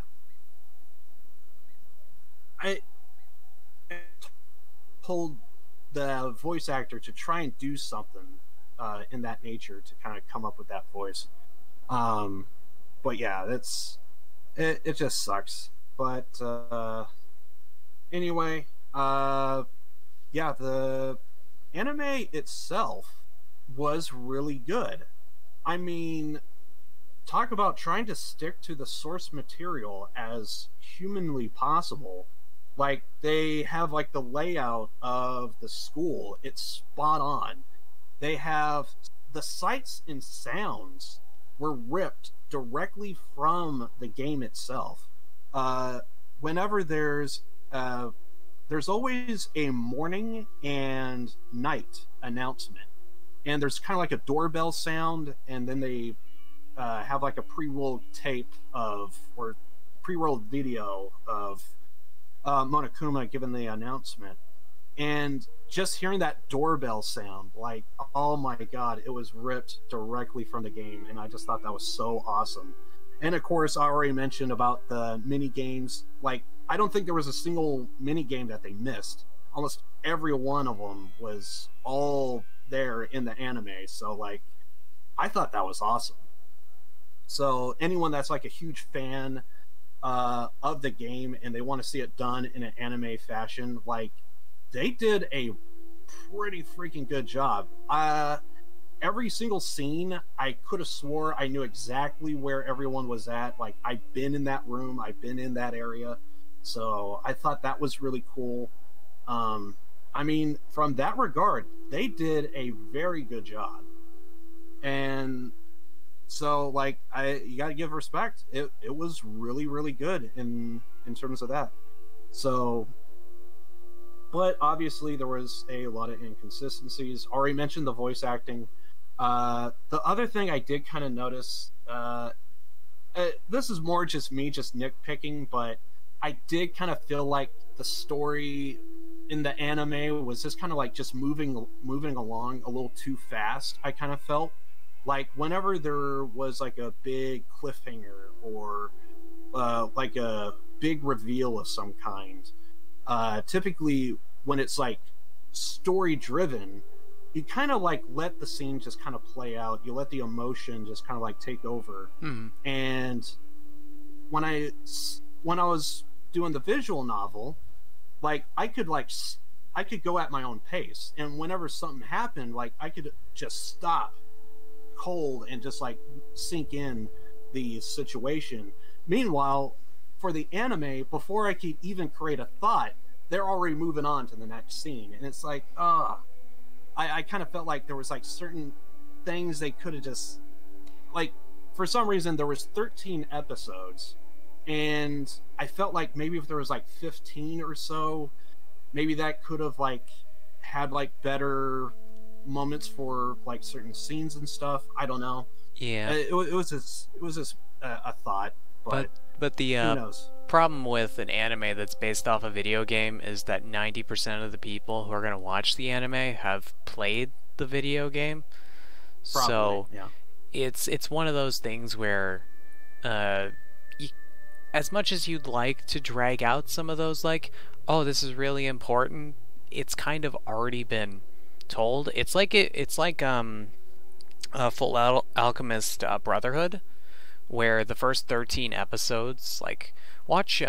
I told the voice actor to try and do something in that nature to kind of come up with that voice. But yeah, it just sucks. But anyway, yeah, the anime itself was really good. I mean, talk about trying to stick to the source material as humanly possible. Like, they have like the layout of the school, it's spot on. They have the sights and sounds were ripped directly from the game itself. Whenever there's always a morning and night announcement, and there's kind of like a doorbell sound, and then they have like a pre-rolled tape of, or pre-rolled video of Monokuma giving the announcement. And just hearing that doorbell sound, like, oh my god, it was ripped directly from the game, and I just thought that was so awesome. And of course, I already mentioned about the mini games. Like, I don't think there was a single mini game that they missed. Almost every one of them was all there in the anime. So, like, I thought that was awesome. So anyone that's like a huge fan of the game and they want to see it done in an anime fashion, like, they did a pretty freaking good job. Every single scene, I could have swore I knew exactly where everyone was at. Like, I've been in that room, I've been in that area. So I thought that was really cool. I mean, from that regard, they did a very good job. And so, like, you got to give respect. It was really, really good in terms of that. So, but obviously there was a lot of inconsistencies. Already mentioned the voice acting. The other thing I did kind of notice, this is more just me just nitpicking, but I did kind of feel like the story in the anime was just kind of like just moving along a little too fast. I kind of felt like whenever there was like a big cliffhanger or like a big reveal of some kind, typically when it's like story driven, you kind of like let the scene just kind of play out. You let the emotion just kind of like take over. And when I was doing the visual novel, like I could go at my own pace, and whenever something happened, like I could just stop cold and just like sink in the situation. Meanwhile, for the anime, before I could even create a thought, they're already moving on to the next scene, and it's like, I kind of felt like there was like certain things they could have just, like, for some reason there was 13 episodes, and I felt like maybe if there was like 15 or so, maybe that could have like had like better moments for like certain scenes and stuff. I don't know. Yeah. It was just a thought, but the who knows? Problem with an anime that's based off a video game is that 90% of the people who are going to watch the anime have played the video game. Probably, so yeah. It's one of those things where as much as you'd like to drag out some of those, like, oh, this is really important, it's kind of already been told. It's like Full Alchemist Brotherhood, where the first 13 episodes, like, watch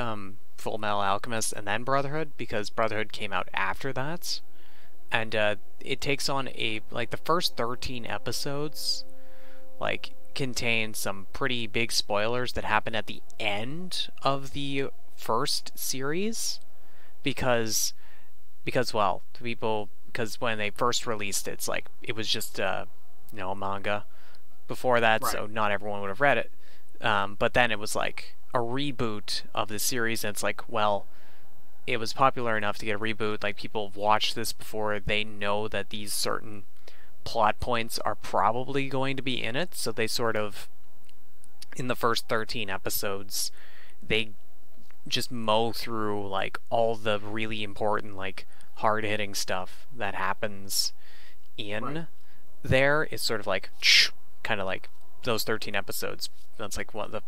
Full Metal Alchemist and then Brotherhood, because Brotherhood came out after that, and it takes on like the first 13 episodes like contain some pretty big spoilers that happen at the end of the first series, because when they first released it, it's like it was just a manga before that, right. So not everyone would have read it. But then it was like a reboot of the series, and it's like, well, it was popular enough to get a reboot. Like, people have watched this before, they know that these certain plot points are probably going to be in it, so they sort of, in the first 13 episodes, they just mow through like all the really important, like, hard-hitting stuff that happens in there. It's sort of like kind of like those 13 episodes. That's like the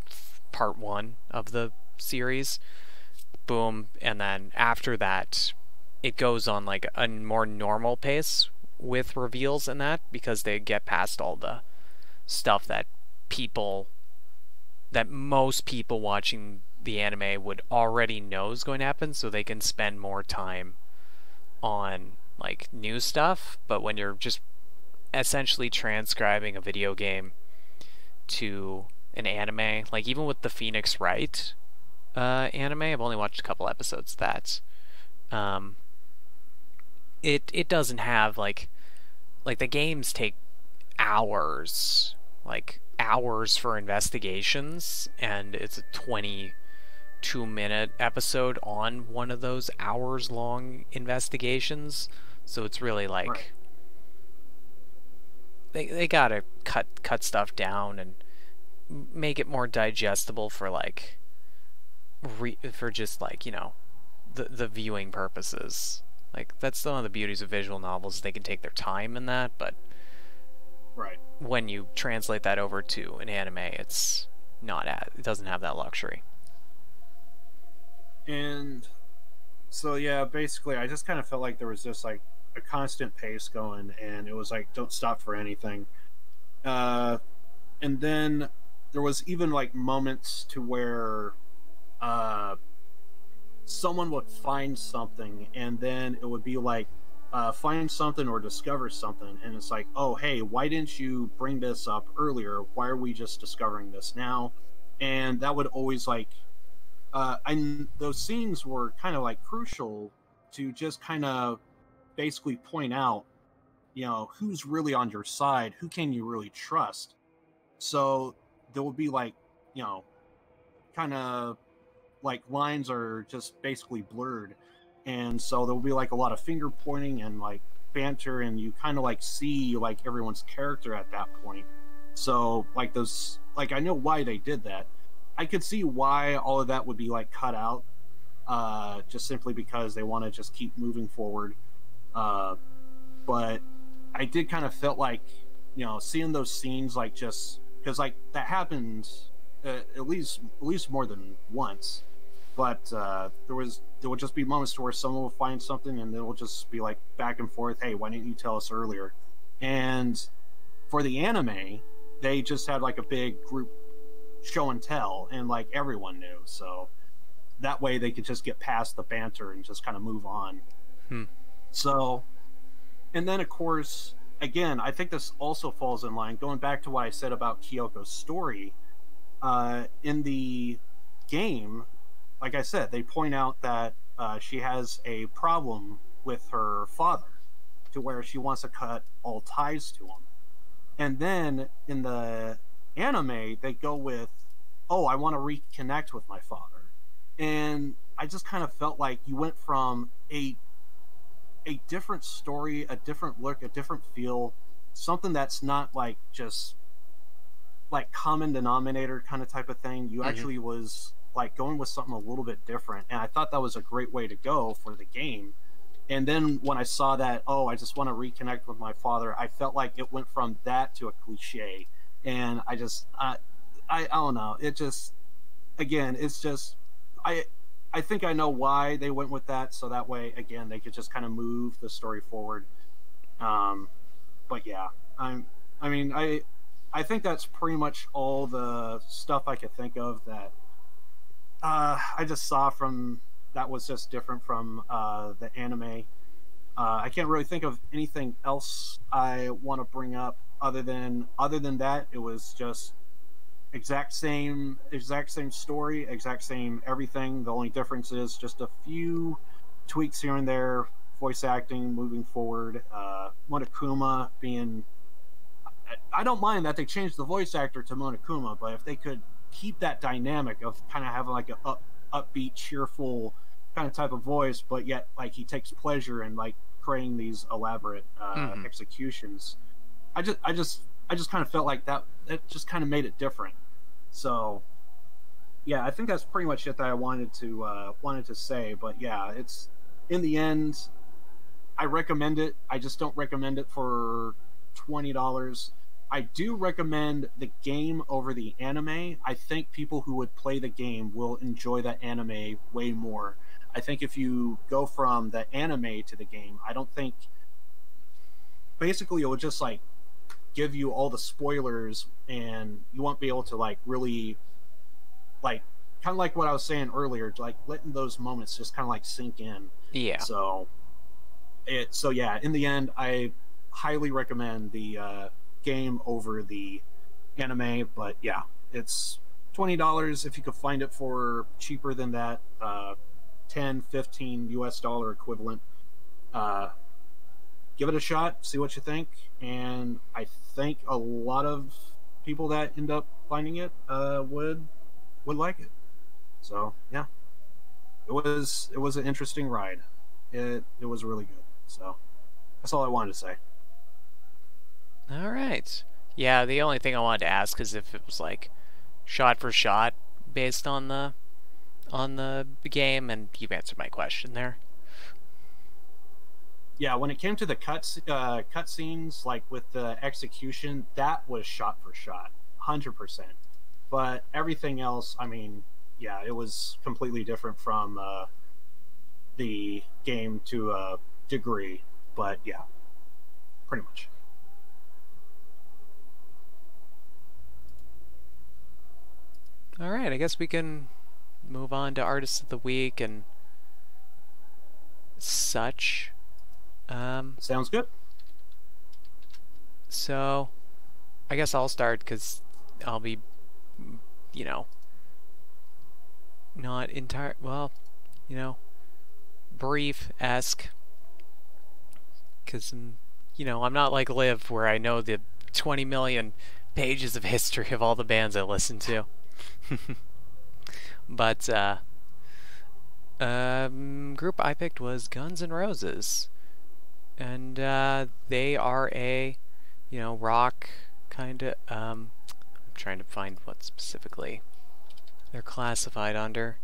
part 1 of the series. Boom. And then after that, it goes on like a more normal pace with reveals and that, because they get past all the stuff that most people watching the anime would already know is going to happen, so they can spend more time on like new stuff. But when you're just essentially transcribing a video game to an anime, like even with the Phoenix Wright anime, I've only watched a couple episodes of that. It doesn't have like the games take hours for investigations, and it's a 22-minute episode on one of those hours long investigations, so it's really like they gotta cut stuff down and make it more digestible for like for just like, the viewing purposes. Like, that's one of the beauties of visual novels, they can take their time in that, but when you translate that over to an anime, it doesn't have that luxury. And so yeah, basically I just kind of felt like there was just like a constant pace going, and it was like, don't stop for anything. And then there was even like moments to where someone would find something, and then it would be like find something or discover something, and it's like, oh hey, why didn't you bring this up earlier? Why are we just discovering this now? And that would always like those scenes were kind of like crucial to just kind of basically point out, you know, who's really on your side, who can you really trust. So there will be like, you know, kind of like lines are just basically blurred. And so there will be like a lot of finger pointing and like banter, and you kind of like see like everyone's character at that point. So like those, like I know why they did that. I could see why all of that would be like cut out, just simply because they want to just keep moving forward. But I did kind of felt like, you know, seeing those scenes, like just because like that happens at least more than once. But there would just be moments to where someone will find something and it will just be like back and forth. Hey, why didn't you tell us earlier? And for the anime, they just had like a big group show and tell, and like everyone knew. So that way they could just get past the banter and just kind of move on. So, and then of course, again, I think this also falls in line, going back to what I said about Kyoko's story. In the game, like I said, they point out that she has a problem with her father, to where she wants to cut all ties to him. And then in the anime, they go with, oh, I want to reconnect with my father. And I just kind of felt like you went from a different story, a different look, a different feel, something that's not like just like common denominator kind of type of thing. You actually was like going with something a little bit different. And I thought that was a great way to go for the game. And then when I saw that, oh, I just want to reconnect with my father, I felt like it went from that to a cliche. And I just, I don't know. It just, again, it's just, I think I know why they went with that. So that way, again, they could just kind of move the story forward. But yeah, I think that's pretty much all the stuff I could think of that I just saw from that was just different from the anime. I can't really think of anything else I want to bring up other than that. It was just exact same story, exact same everything. The only difference is just a few tweaks here and there, voice acting moving forward. Monokuma being, I don't mind that they changed the voice actor to Monokuma, but if they could keep that dynamic of kind of having like an upbeat, cheerful kind of type of voice, but yet like he takes pleasure in like creating these elaborate executions. I just kind of felt like that. It just kind of made it different. So yeah, I think that's pretty much it that I wanted to say. But yeah, it's in the end, I recommend it. I just don't recommend it for $20. I do recommend the game over the anime. I think people who would play the game will enjoy that anime way more. I think if you go from the anime to the game, I don't think, basically it would just like give you all the spoilers and you won't be able to like really like, kind of like what I was saying earlier, like letting those moments just kind of like sink in. Yeah. So yeah, in the end, I highly recommend the game over the anime. But yeah, it's $20 if you could find it for cheaper than that, 10, 15 US dollar equivalent. Give it a shot, see what you think, and I think a lot of people that end up finding it would like it. So yeah, it was an interesting ride. It was really good. So that's all I wanted to say. All right. Yeah, the only thing I wanted to ask is if it was like shot for shot based on the game, and you've answered my question there. Yeah, when it came to the cut scenes, like with the execution, that was shot for shot, 100%. But everything else, I mean, yeah, it was completely different from the game to a degree. But yeah, pretty much. All right, I guess we can move on to Artist of the Week and such. Sounds good. So, I guess I'll start because I'll be, not entire. Well, brief-esque. Because, you know, I'm not like Liv, where I know the 20 million pages of history of all the bands I listen to. But, group I picked was Guns N' Roses. And, they are a, you know, rock kind of, I'm trying to find what specifically they're classified under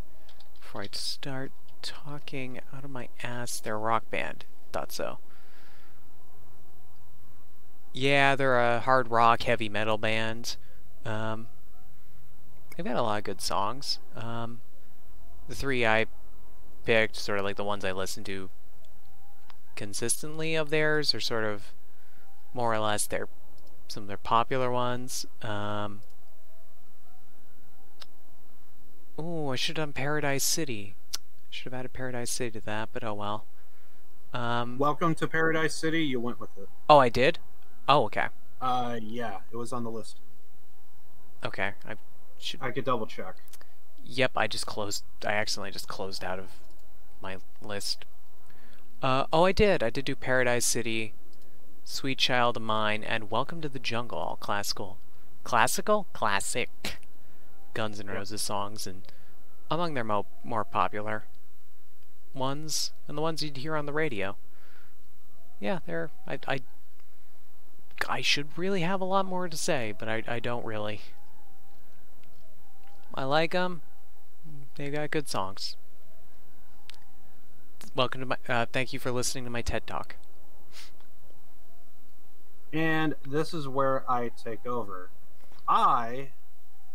before I start talking out of my ass. They're a rock band. Thought so. Yeah, they're a hard rock, heavy metal band. They've got a lot of good songs. The three I picked, sort of like the ones I listen to consistently of theirs, are sort of more or less some of their popular ones. Oh, I should have done Paradise City. Should have added Paradise City to that, but oh well. Welcome to Paradise City. You went with it. Oh, I did? Oh, okay. Yeah, it was on the list. Okay, I could double check. Yep, I accidentally just closed out of my list. Oh, I did do Paradise City, Sweet Child of Mine, and Welcome to the Jungle, all classic Guns N' Roses songs, and among their more popular ones, and the ones you'd hear on the radio. Yeah, I should really have a lot more to say, but I don't really. I like them. They got good songs. Welcome to my. Thank you for listening to my TED Talk. And this is where I take over. I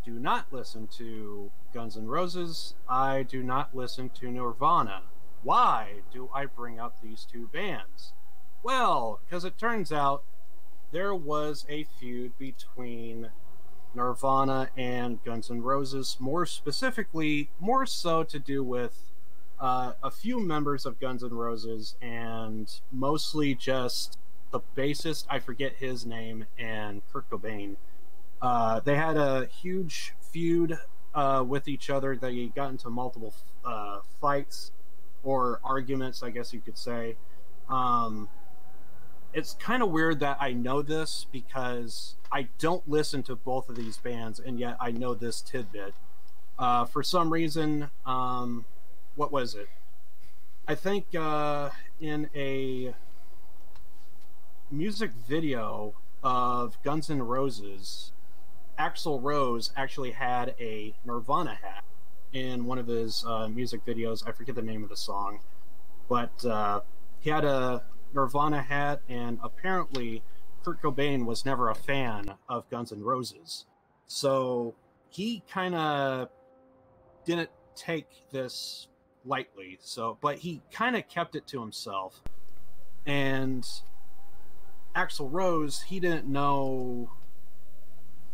do not listen to Guns N' Roses. I do not listen to Nirvana. Why do I bring up these two bands? Well, because it turns out there was a feud between Nirvana and Guns N' Roses, more specifically, more so to do with a few members of Guns N' Roses, and mostly just the bassist, I forget his name, and Kurt Cobain. They had a huge feud with each other. They got into multiple fights or arguments, I guess you could say. It's kind of weird that I know this because I don't listen to both of these bands, and yet I know this tidbit. For some reason, what was it? I think in a music video of Guns N' Roses, Axl Rose actually had a Nirvana hat in one of his music videos. I forget the name of the song, but he had a Nirvana hat, and apparently Kurt Cobain was never a fan of Guns N' Roses. So he kind of didn't take this lightly. But he kind of kept it to himself. And Axl Rose, he didn't know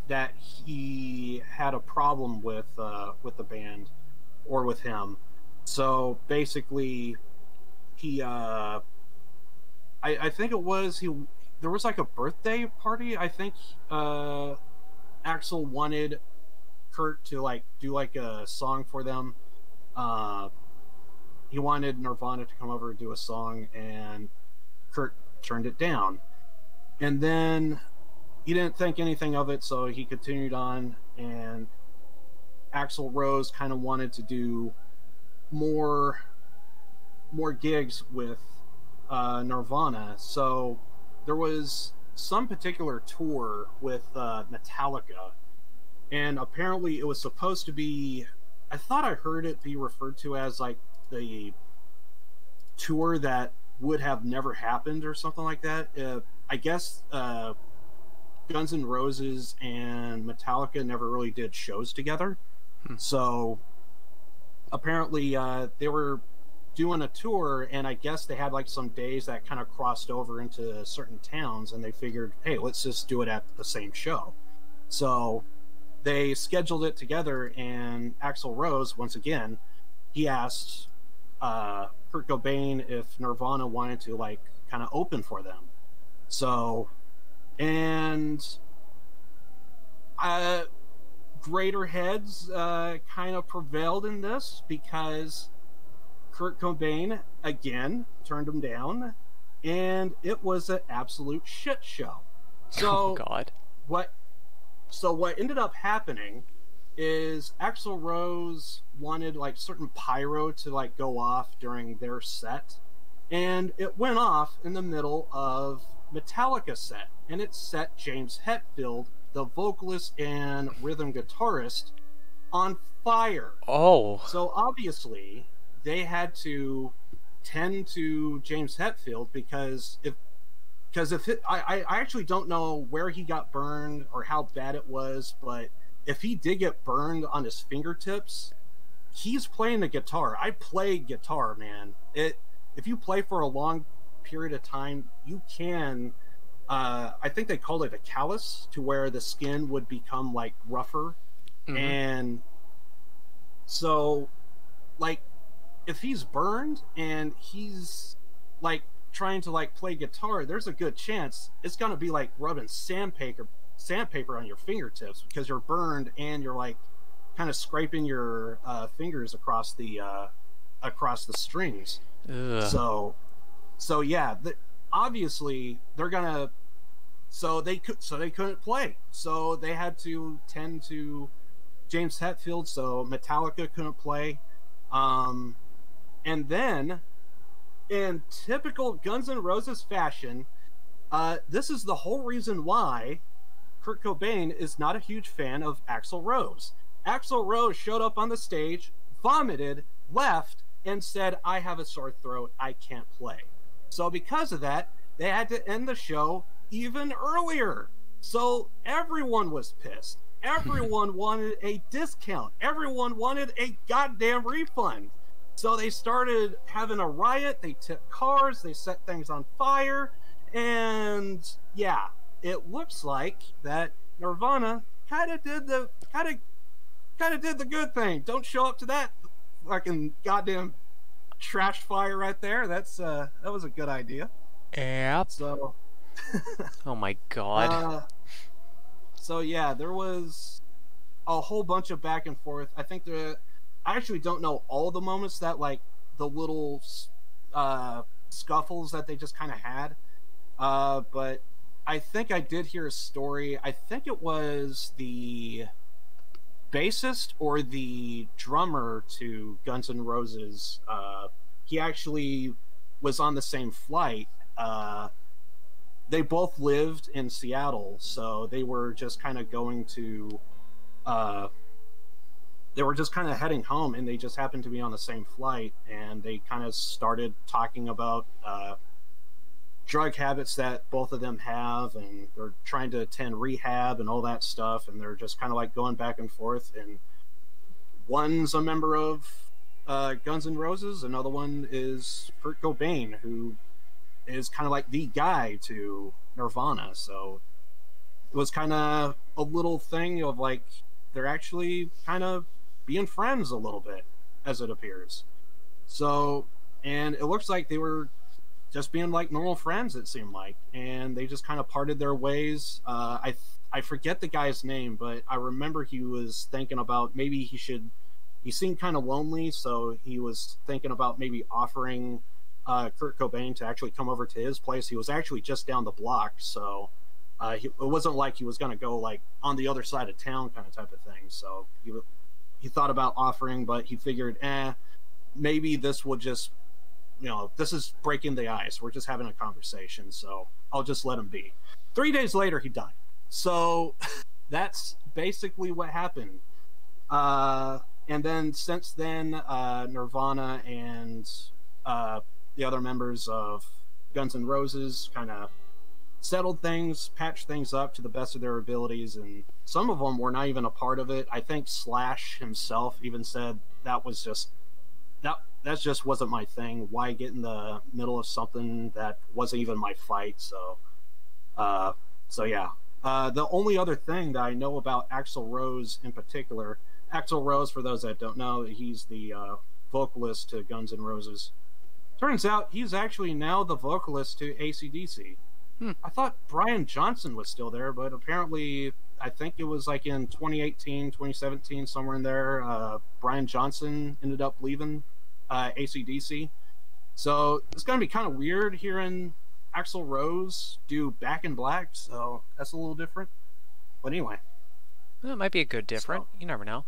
that he had a problem with the band or with him. So basically, he I think it was there was like a birthday party. I think Axl wanted Kurt to like do like a song for them. He wanted Nirvana to come over and do a song, and Kurt turned it down. And then he didn't think anything of it, so he continued on, and Axl Rose kind of wanted to do more gigs with Nirvana. So there was some particular tour with Metallica, and apparently it was supposed to be, I thought I heard it be referred to as like the tour that would have never happened or something like that. I guess Guns N' Roses and Metallica never really did shows together. So apparently they were doing a tour, and I guess they had like some days that kind of crossed over into certain towns, and they figured, hey, let's just do it at the same show. So they scheduled it together, and Axl Rose, once again, he asked Kurt Cobain if Nirvana wanted to like kind of open for them. So, and greater heads kind of prevailed in this, because Kurt Cobain again turned him down, and it was an absolute shit show. So Oh God. what ended up happening is Axl Rose wanted like certain pyro to like go off during their set, and it went off in the middle of Metallica set, and it set James Hetfield, the vocalist and rhythm guitarist, on fire. Oh. So obviously they had to tend to James Hetfield because I actually don't know where he got burned or how bad it was, but if he did get burned on his fingertips, he's playing the guitar. I play guitar, man. If you play for a long period of time, you can I think they called it a callus, to where the skin would become like rougher. Mhm. And so like if he's burned and he's like trying to like play guitar, there's a good chance it's gonna be like rubbing sandpaper on your fingertips, because you're burned and you're like kind of scraping your fingers across the strings. Ugh. So yeah, obviously they're gonna. So they couldn't play. So they had to tend to James Hetfield. So Metallica couldn't play. And then, in typical Guns N' Roses fashion, this is the whole reason why Kurt Cobain is not a huge fan of Axl Rose. Axl Rose showed up on the stage, vomited, left, and said, "I have a sore throat. I can't play." So because of that, they had to end the show even earlier. So everyone was pissed. Everyone wanted a discount. Everyone wanted a goddamn refund. So they started having a riot. They tipped cars. They set things on fire. And yeah, it looks like that Nirvana kind of did the good thing. Don't show up to that fucking goddamn trash fire right there. That was a good idea. Yep. So Oh my God. So yeah, there was a whole bunch of back and forth. I actually don't know all the moments that like the little scuffles that they just kind of had. But I think I did hear a story. I think it was the bassist or the drummer to Guns N' Roses. He actually was on the same flight. They both lived in Seattle, so they were just kind of going to they were just kind of heading home, and they just happened to be on the same flight, and they kind of started talking about drug habits that both of them have, and they're trying to attend rehab and all that stuff, and they're just kind of like going back and forth. And one's a member of Guns N' Roses, another one is Kurt Cobain, who is kind of like the guy to Nirvana. So it was kind of a little thing of like they're actually kind of being friends a little bit, as it appears. So, and it looks like they were just being like normal friends, it seemed like, and they just kind of parted their ways. I forget the guy's name, but I remember he was thinking about maybe he seemed kind of lonely, so he was thinking about maybe offering Kurt Cobain to actually come over to his place. He was actually just down the block, so it wasn't like he was going to go like on the other side of town kind of type of thing. So he thought about offering, but he figured, maybe this would just, this is breaking the ice. We're just having a conversation, so I'll just let him be. 3 days later, he died. So that's basically what happened. And then since then, Nirvana and the other members of Guns N' Roses kind of settled things, patched things up to the best of their abilities, and some of them were not even a part of it. I think Slash himself even said that just wasn't my thing. Why get in the middle of something that wasn't even my fight? So yeah. The only other thing that I know about Axl Rose in particular, Axl Rose, for those that don't know, he's the vocalist to Guns N' Roses. Turns out he's actually now the vocalist to AC/DC. I thought Brian Johnson was still there, but apparently, I think it was like in 2018, 2017, somewhere in there, Brian Johnson ended up leaving AC/DC. So it's going to be kind of weird hearing Axl Rose do Back in Black, so that's a little different. But anyway. Well, it might be a good different. You never know.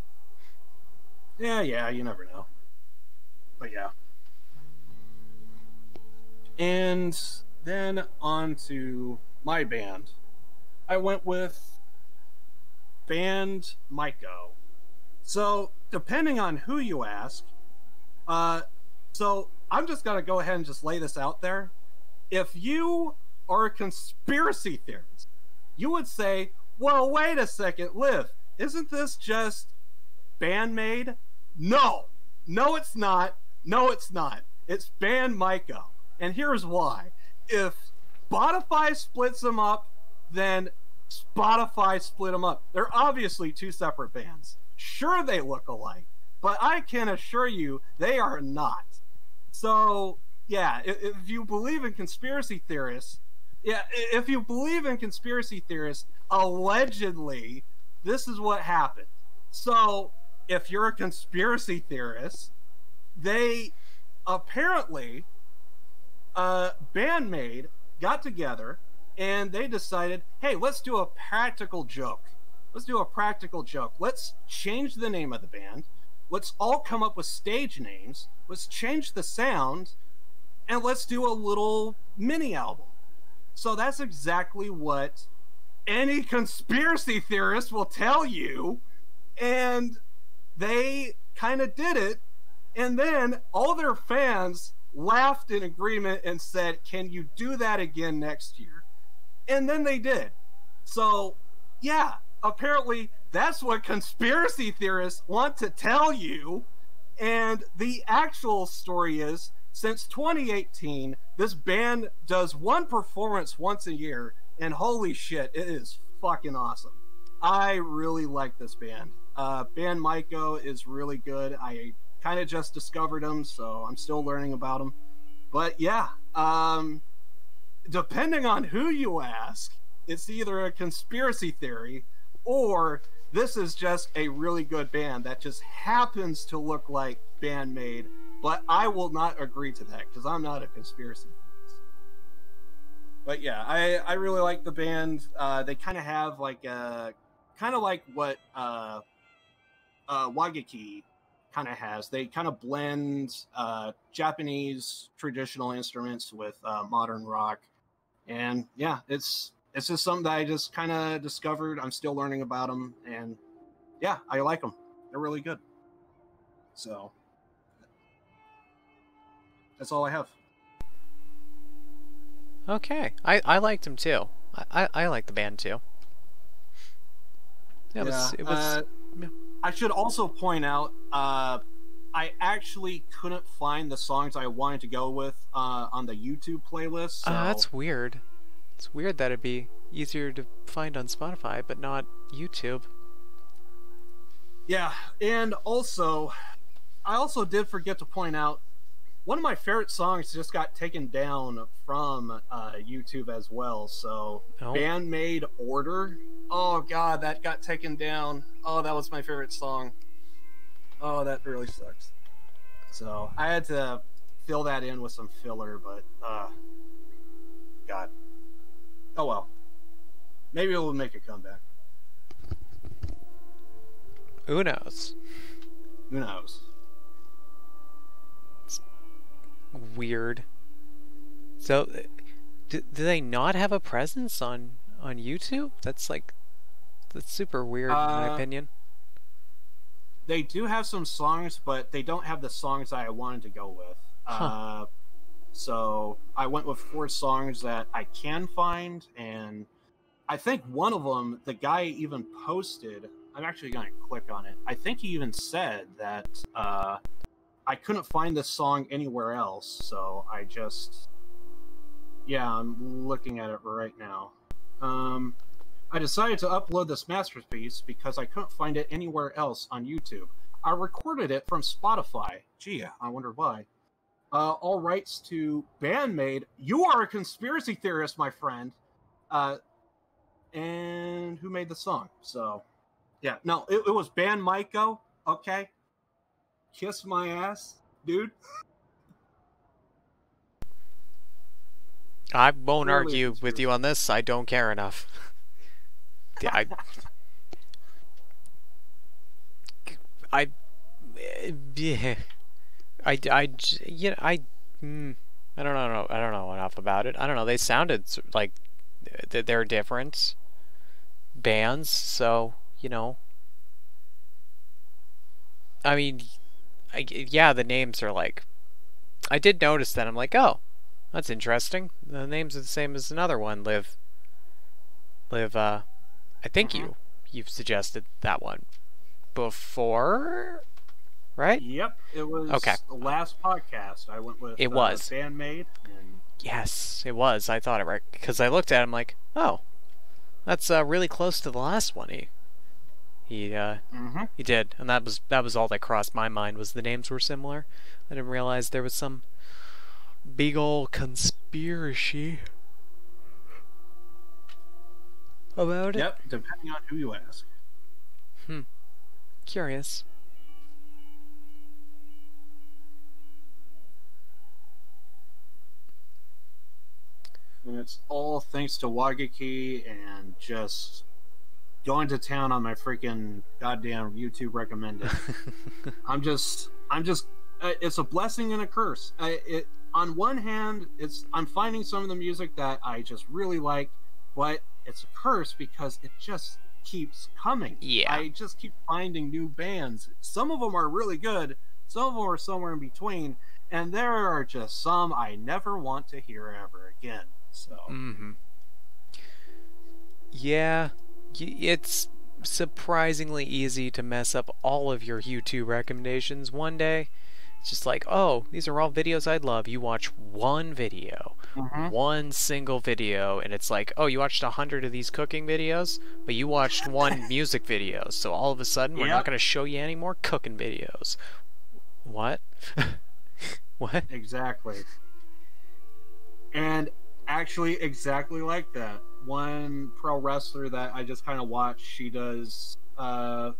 Yeah, you never know. But yeah. And then on to my band. I went with Band Maiko. So, depending on who you ask, so I'm just going to go ahead and just lay this out there. If you are a conspiracy theorist, you would say, well, wait a second, Liv, isn't this just Bandmade? No, it's not. No, it's not. It's Band Maiko. And here's why. If Spotify splits them up, then Spotify split them up. They're obviously two separate bands. Sure, they look alike, but I can assure you they are not. So, yeah, if you believe in conspiracy theorists, allegedly, this is what happened. So, if you're a conspiracy theorist, they apparently, Bandmade got together and they decided, hey, let's do a practical joke. Let's change the name of the band. Let's all come up with stage names. Let's change the sound. And let's do a little mini album. So that's exactly what any conspiracy theorist will tell you. And they kind of did it. And then all their fans laughed in agreement and said, can you do that again next year? And then they did. So, yeah, apparently that's what conspiracy theorists want to tell you. And the actual story is, since 2018, this band does one performance once a year, and holy shit, it is fucking awesome. I really like this band. Band Maiko is really good. I kind of just discovered them, so I'm still learning about them. But yeah, depending on who you ask, it's either a conspiracy theory or this is just a really good band that just happens to look like Bandmade. But I will not agree to that because I'm not a conspiracy theorist. But yeah, I really like the band. They kind of have like what Wagaki kind of has. They kind of blend Japanese traditional instruments with modern rock, and yeah, it's just something that I just kind of discovered. I'm still learning about them, and yeah, I like them. They're really good. So that's all I have. Okay, I liked him too. I like the band too. Yeah, it was. Yeah. I should also point out, I actually couldn't find the songs I wanted to go with on the YouTube playlist. So... that's weird. It's weird that it'd be easier to find on Spotify, but not YouTube. Yeah, and also, I also did forget to point out, one of my favorite songs just got taken down from YouTube as well. So, Bandmade Order. Oh god, that got taken down. Oh, that was my favorite song. Oh, that really sucks. So, I had to fill that in with some filler, but god. Oh well. Maybe it will make a comeback. Who knows? Who knows? It's weird. So, do they not have a presence on YouTube? That's super weird in my opinion. They do have some songs, but they don't have the songs I wanted to go with. Huh. So I went with 4 songs that I can find, and I think one of them, the guy even posted, I'm actually going to click on it. I think he even said that I couldn't find this song anywhere else, so I just... Yeah, I'm looking at it right now. I decided to upload this masterpiece because I couldn't find it anywhere else on YouTube. I recorded it from Spotify. Gee, I wonder why. All rights to Bandmade. You are a conspiracy theorist, my friend. And who made the song? So, yeah. No, it was Band Maiko. Okay. Kiss my ass. dude. I won't Really argue with you on this. I don't care enough. I don't know enough about it. I don't know. They sounded like they're different bands, so you know. I mean, yeah, the names are like. I did notice that. I'm like, oh, that's interesting. The names are the same as another one. Live. I think you've suggested that one before, right? Yep, it was the last podcast. I went with Bandmade. And... Yes, it was. I thought it right because I looked at it. I'm like, oh, that's really close to the last one. He did, and that was all that crossed my mind was the names were similar. I didn't realize there was some big ol' conspiracy about it. Yep, depending on who you ask. Curious. And it's all thanks to Wagaki and just going to town on my freaking goddamn YouTube recommended. I'm just it's a blessing and a curse. On one hand, I'm finding some of the music that I just really like, but it's a curse because it just keeps coming. Yeah. I just keep finding new bands. Some of them are really good, some of them are somewhere in between, and there are just some I never want to hear ever again. So. Yeah, it's surprisingly easy to mess up all of your YouTube recommendations one day. It's just like, oh, these are all videos I'd love. You watch one video, one single video, and it's like, oh, you watched 100 of these cooking videos, but you watched one music video. So all of a sudden, we're not going to show you any more cooking videos. What? What? Exactly. And actually, exactly like that. One pro wrestler that I just kind of watch, she does kind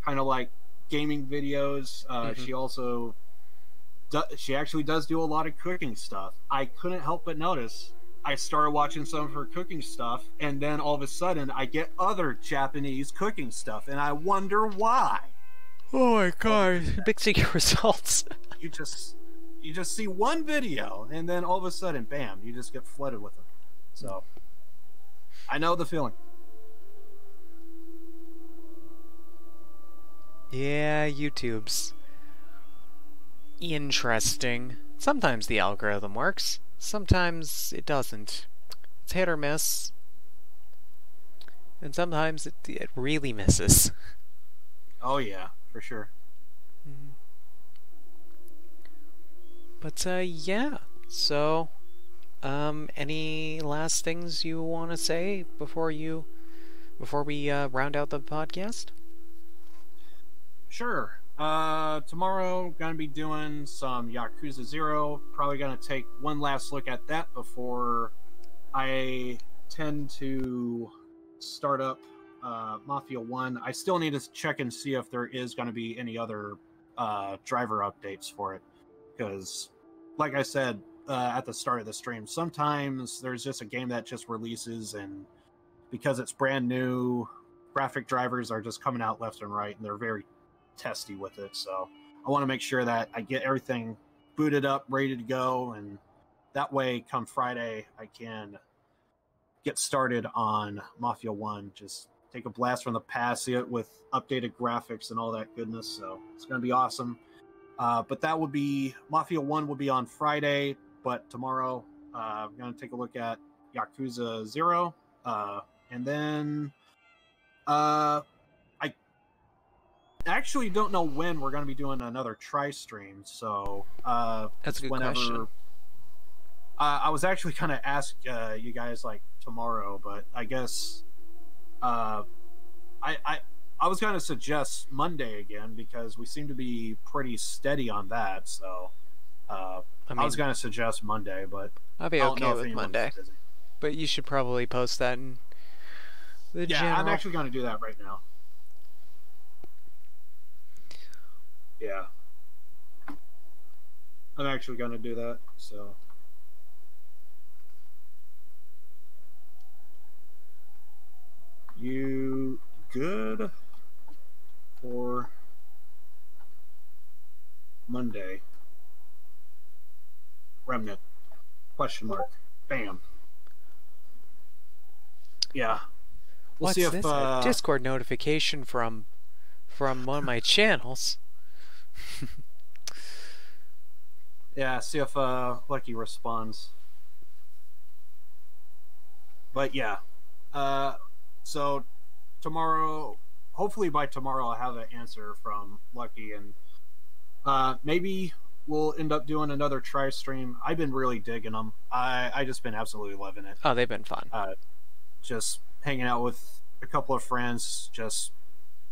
of like gaming videos. She also she actually does do a lot of cooking stuff. I couldn't help but notice I started watching some of her cooking stuff, and then all of a sudden I get other Japanese cooking stuff, and I wonder why. Oh my god, big secret results. You just see one video, and then all of a sudden, bam, you just get flooded with them. So I know the feeling. Yeah, YouTube's interesting. Sometimes the algorithm works, sometimes it doesn't. It's hit or miss. And sometimes it really misses. Oh yeah, for sure. But yeah. So any last things you want to say before we round out the podcast? Sure. Tomorrow gonna be doing some Yakuza 0. Probably gonna take one last look at that before I tend to start up Mafia 1. I still need to check and see if there is gonna be any other driver updates for it. Because, like I said at the start of the stream, sometimes there's just a game that just releases, and because it's brand new, graphic drivers are just coming out left and right, and they're very testy with it. So I want to make sure that I get everything booted up, ready to go, and that way, come Friday, I can get started on Mafia 1. Just take a blast from the past, see it with updated graphics and all that goodness. So it's going to be awesome. But that would be Mafia 1 will be on Friday, but tomorrow I'm going to take a look at Yakuza 0. And then I actually don't know when we're going to be doing another tri-stream. So that's a good question. I was actually going to ask you guys like tomorrow, but I guess I was going to suggest Monday again because we seem to be pretty steady on that. So I was going to suggest Monday, but I'll be okay with Monday. But you should probably post that in the general. I'm actually going to do that right now. Yeah. I'm actually going to do that. So. You good for Monday? Remnant? Question mark. Bam. Yeah. We'll What's see if this? A Discord notification from one of my channels. yeah. See if Lucky responds. But yeah. So tomorrow, hopefully by tomorrow, I'll have an answer from Lucky, and maybe we'll end up doing another try stream. I've been really digging them. I just been absolutely loving it. Oh, they've been fun. Just hanging out with a couple of friends, just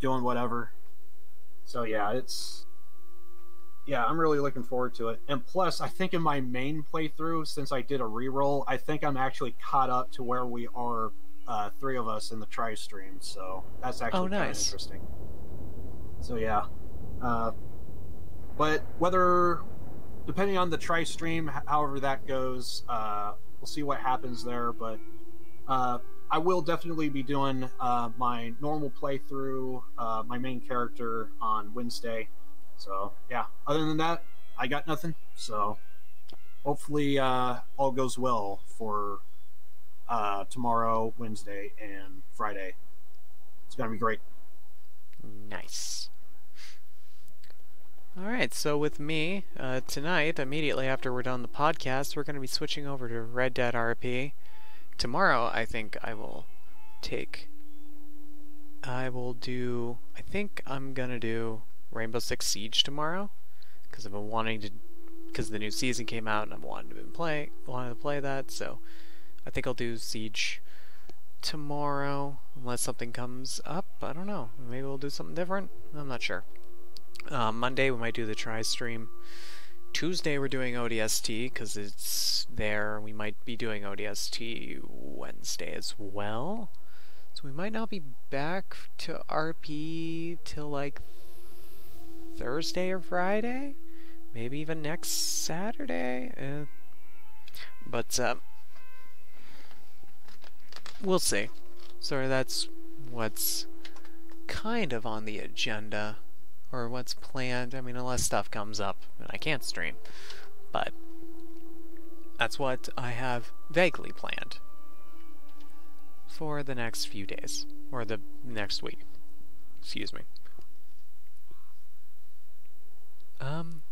doing whatever. So yeah, I'm really looking forward to it. And plus, I think in my main playthrough, since I did a reroll, I think I'm actually caught up to where we are. 3 of us in the try stream, so that's actually kind of interesting. So yeah, but depending on the try stream, however that goes, we'll see what happens there. But I will definitely be doing my normal playthrough, my main character on Wednesday. So yeah, other than that, I got nothing. So hopefully all goes well for tomorrow, Wednesday, and Friday. It's gonna be great. Nice. Alright, so with me, tonight, immediately after we're done the podcast, we're going to be switching over to Red Dead RP. Tomorrow, I think I think I'm going to do Rainbow Six Siege tomorrow, because I've been wanting to, because the new season came out, and I've wanted to play that, so I think I'll do Siege tomorrow, unless something comes up. I don't know. Maybe we'll do something different. I'm not sure. Monday we might do the try stream. Tuesday we're doing ODST because it's there. We might be doing ODST Wednesday as well. So we might not be back to RP till like Thursday or Friday. Maybe even next Saturday. But we'll see. So that's what's kind of on the agenda, or what's planned. I mean, unless stuff comes up and I can't stream. But that's what I have vaguely planned for the next few days, or the next week. Excuse me.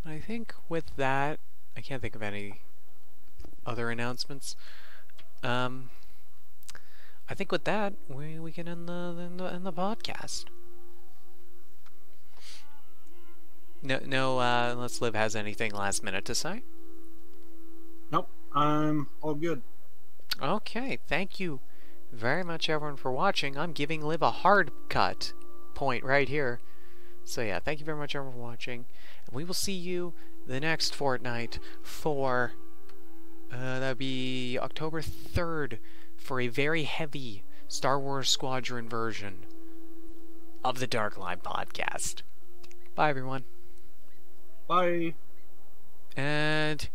I think with that, I can't think of any other announcements. I think with that, we can end the podcast. No, unless Liv has anything last minute to say. Nope, I'm all good. Okay, thank you very much, everyone, for watching. I'm giving Liv a hard cut point right here. So yeah, thank you very much, everyone, for watching. And we will see you the next fortnight for that'll be October 3rd. For a very heavy Star Wars Squadron version of the Dark Line podcast. Bye, everyone. Bye. And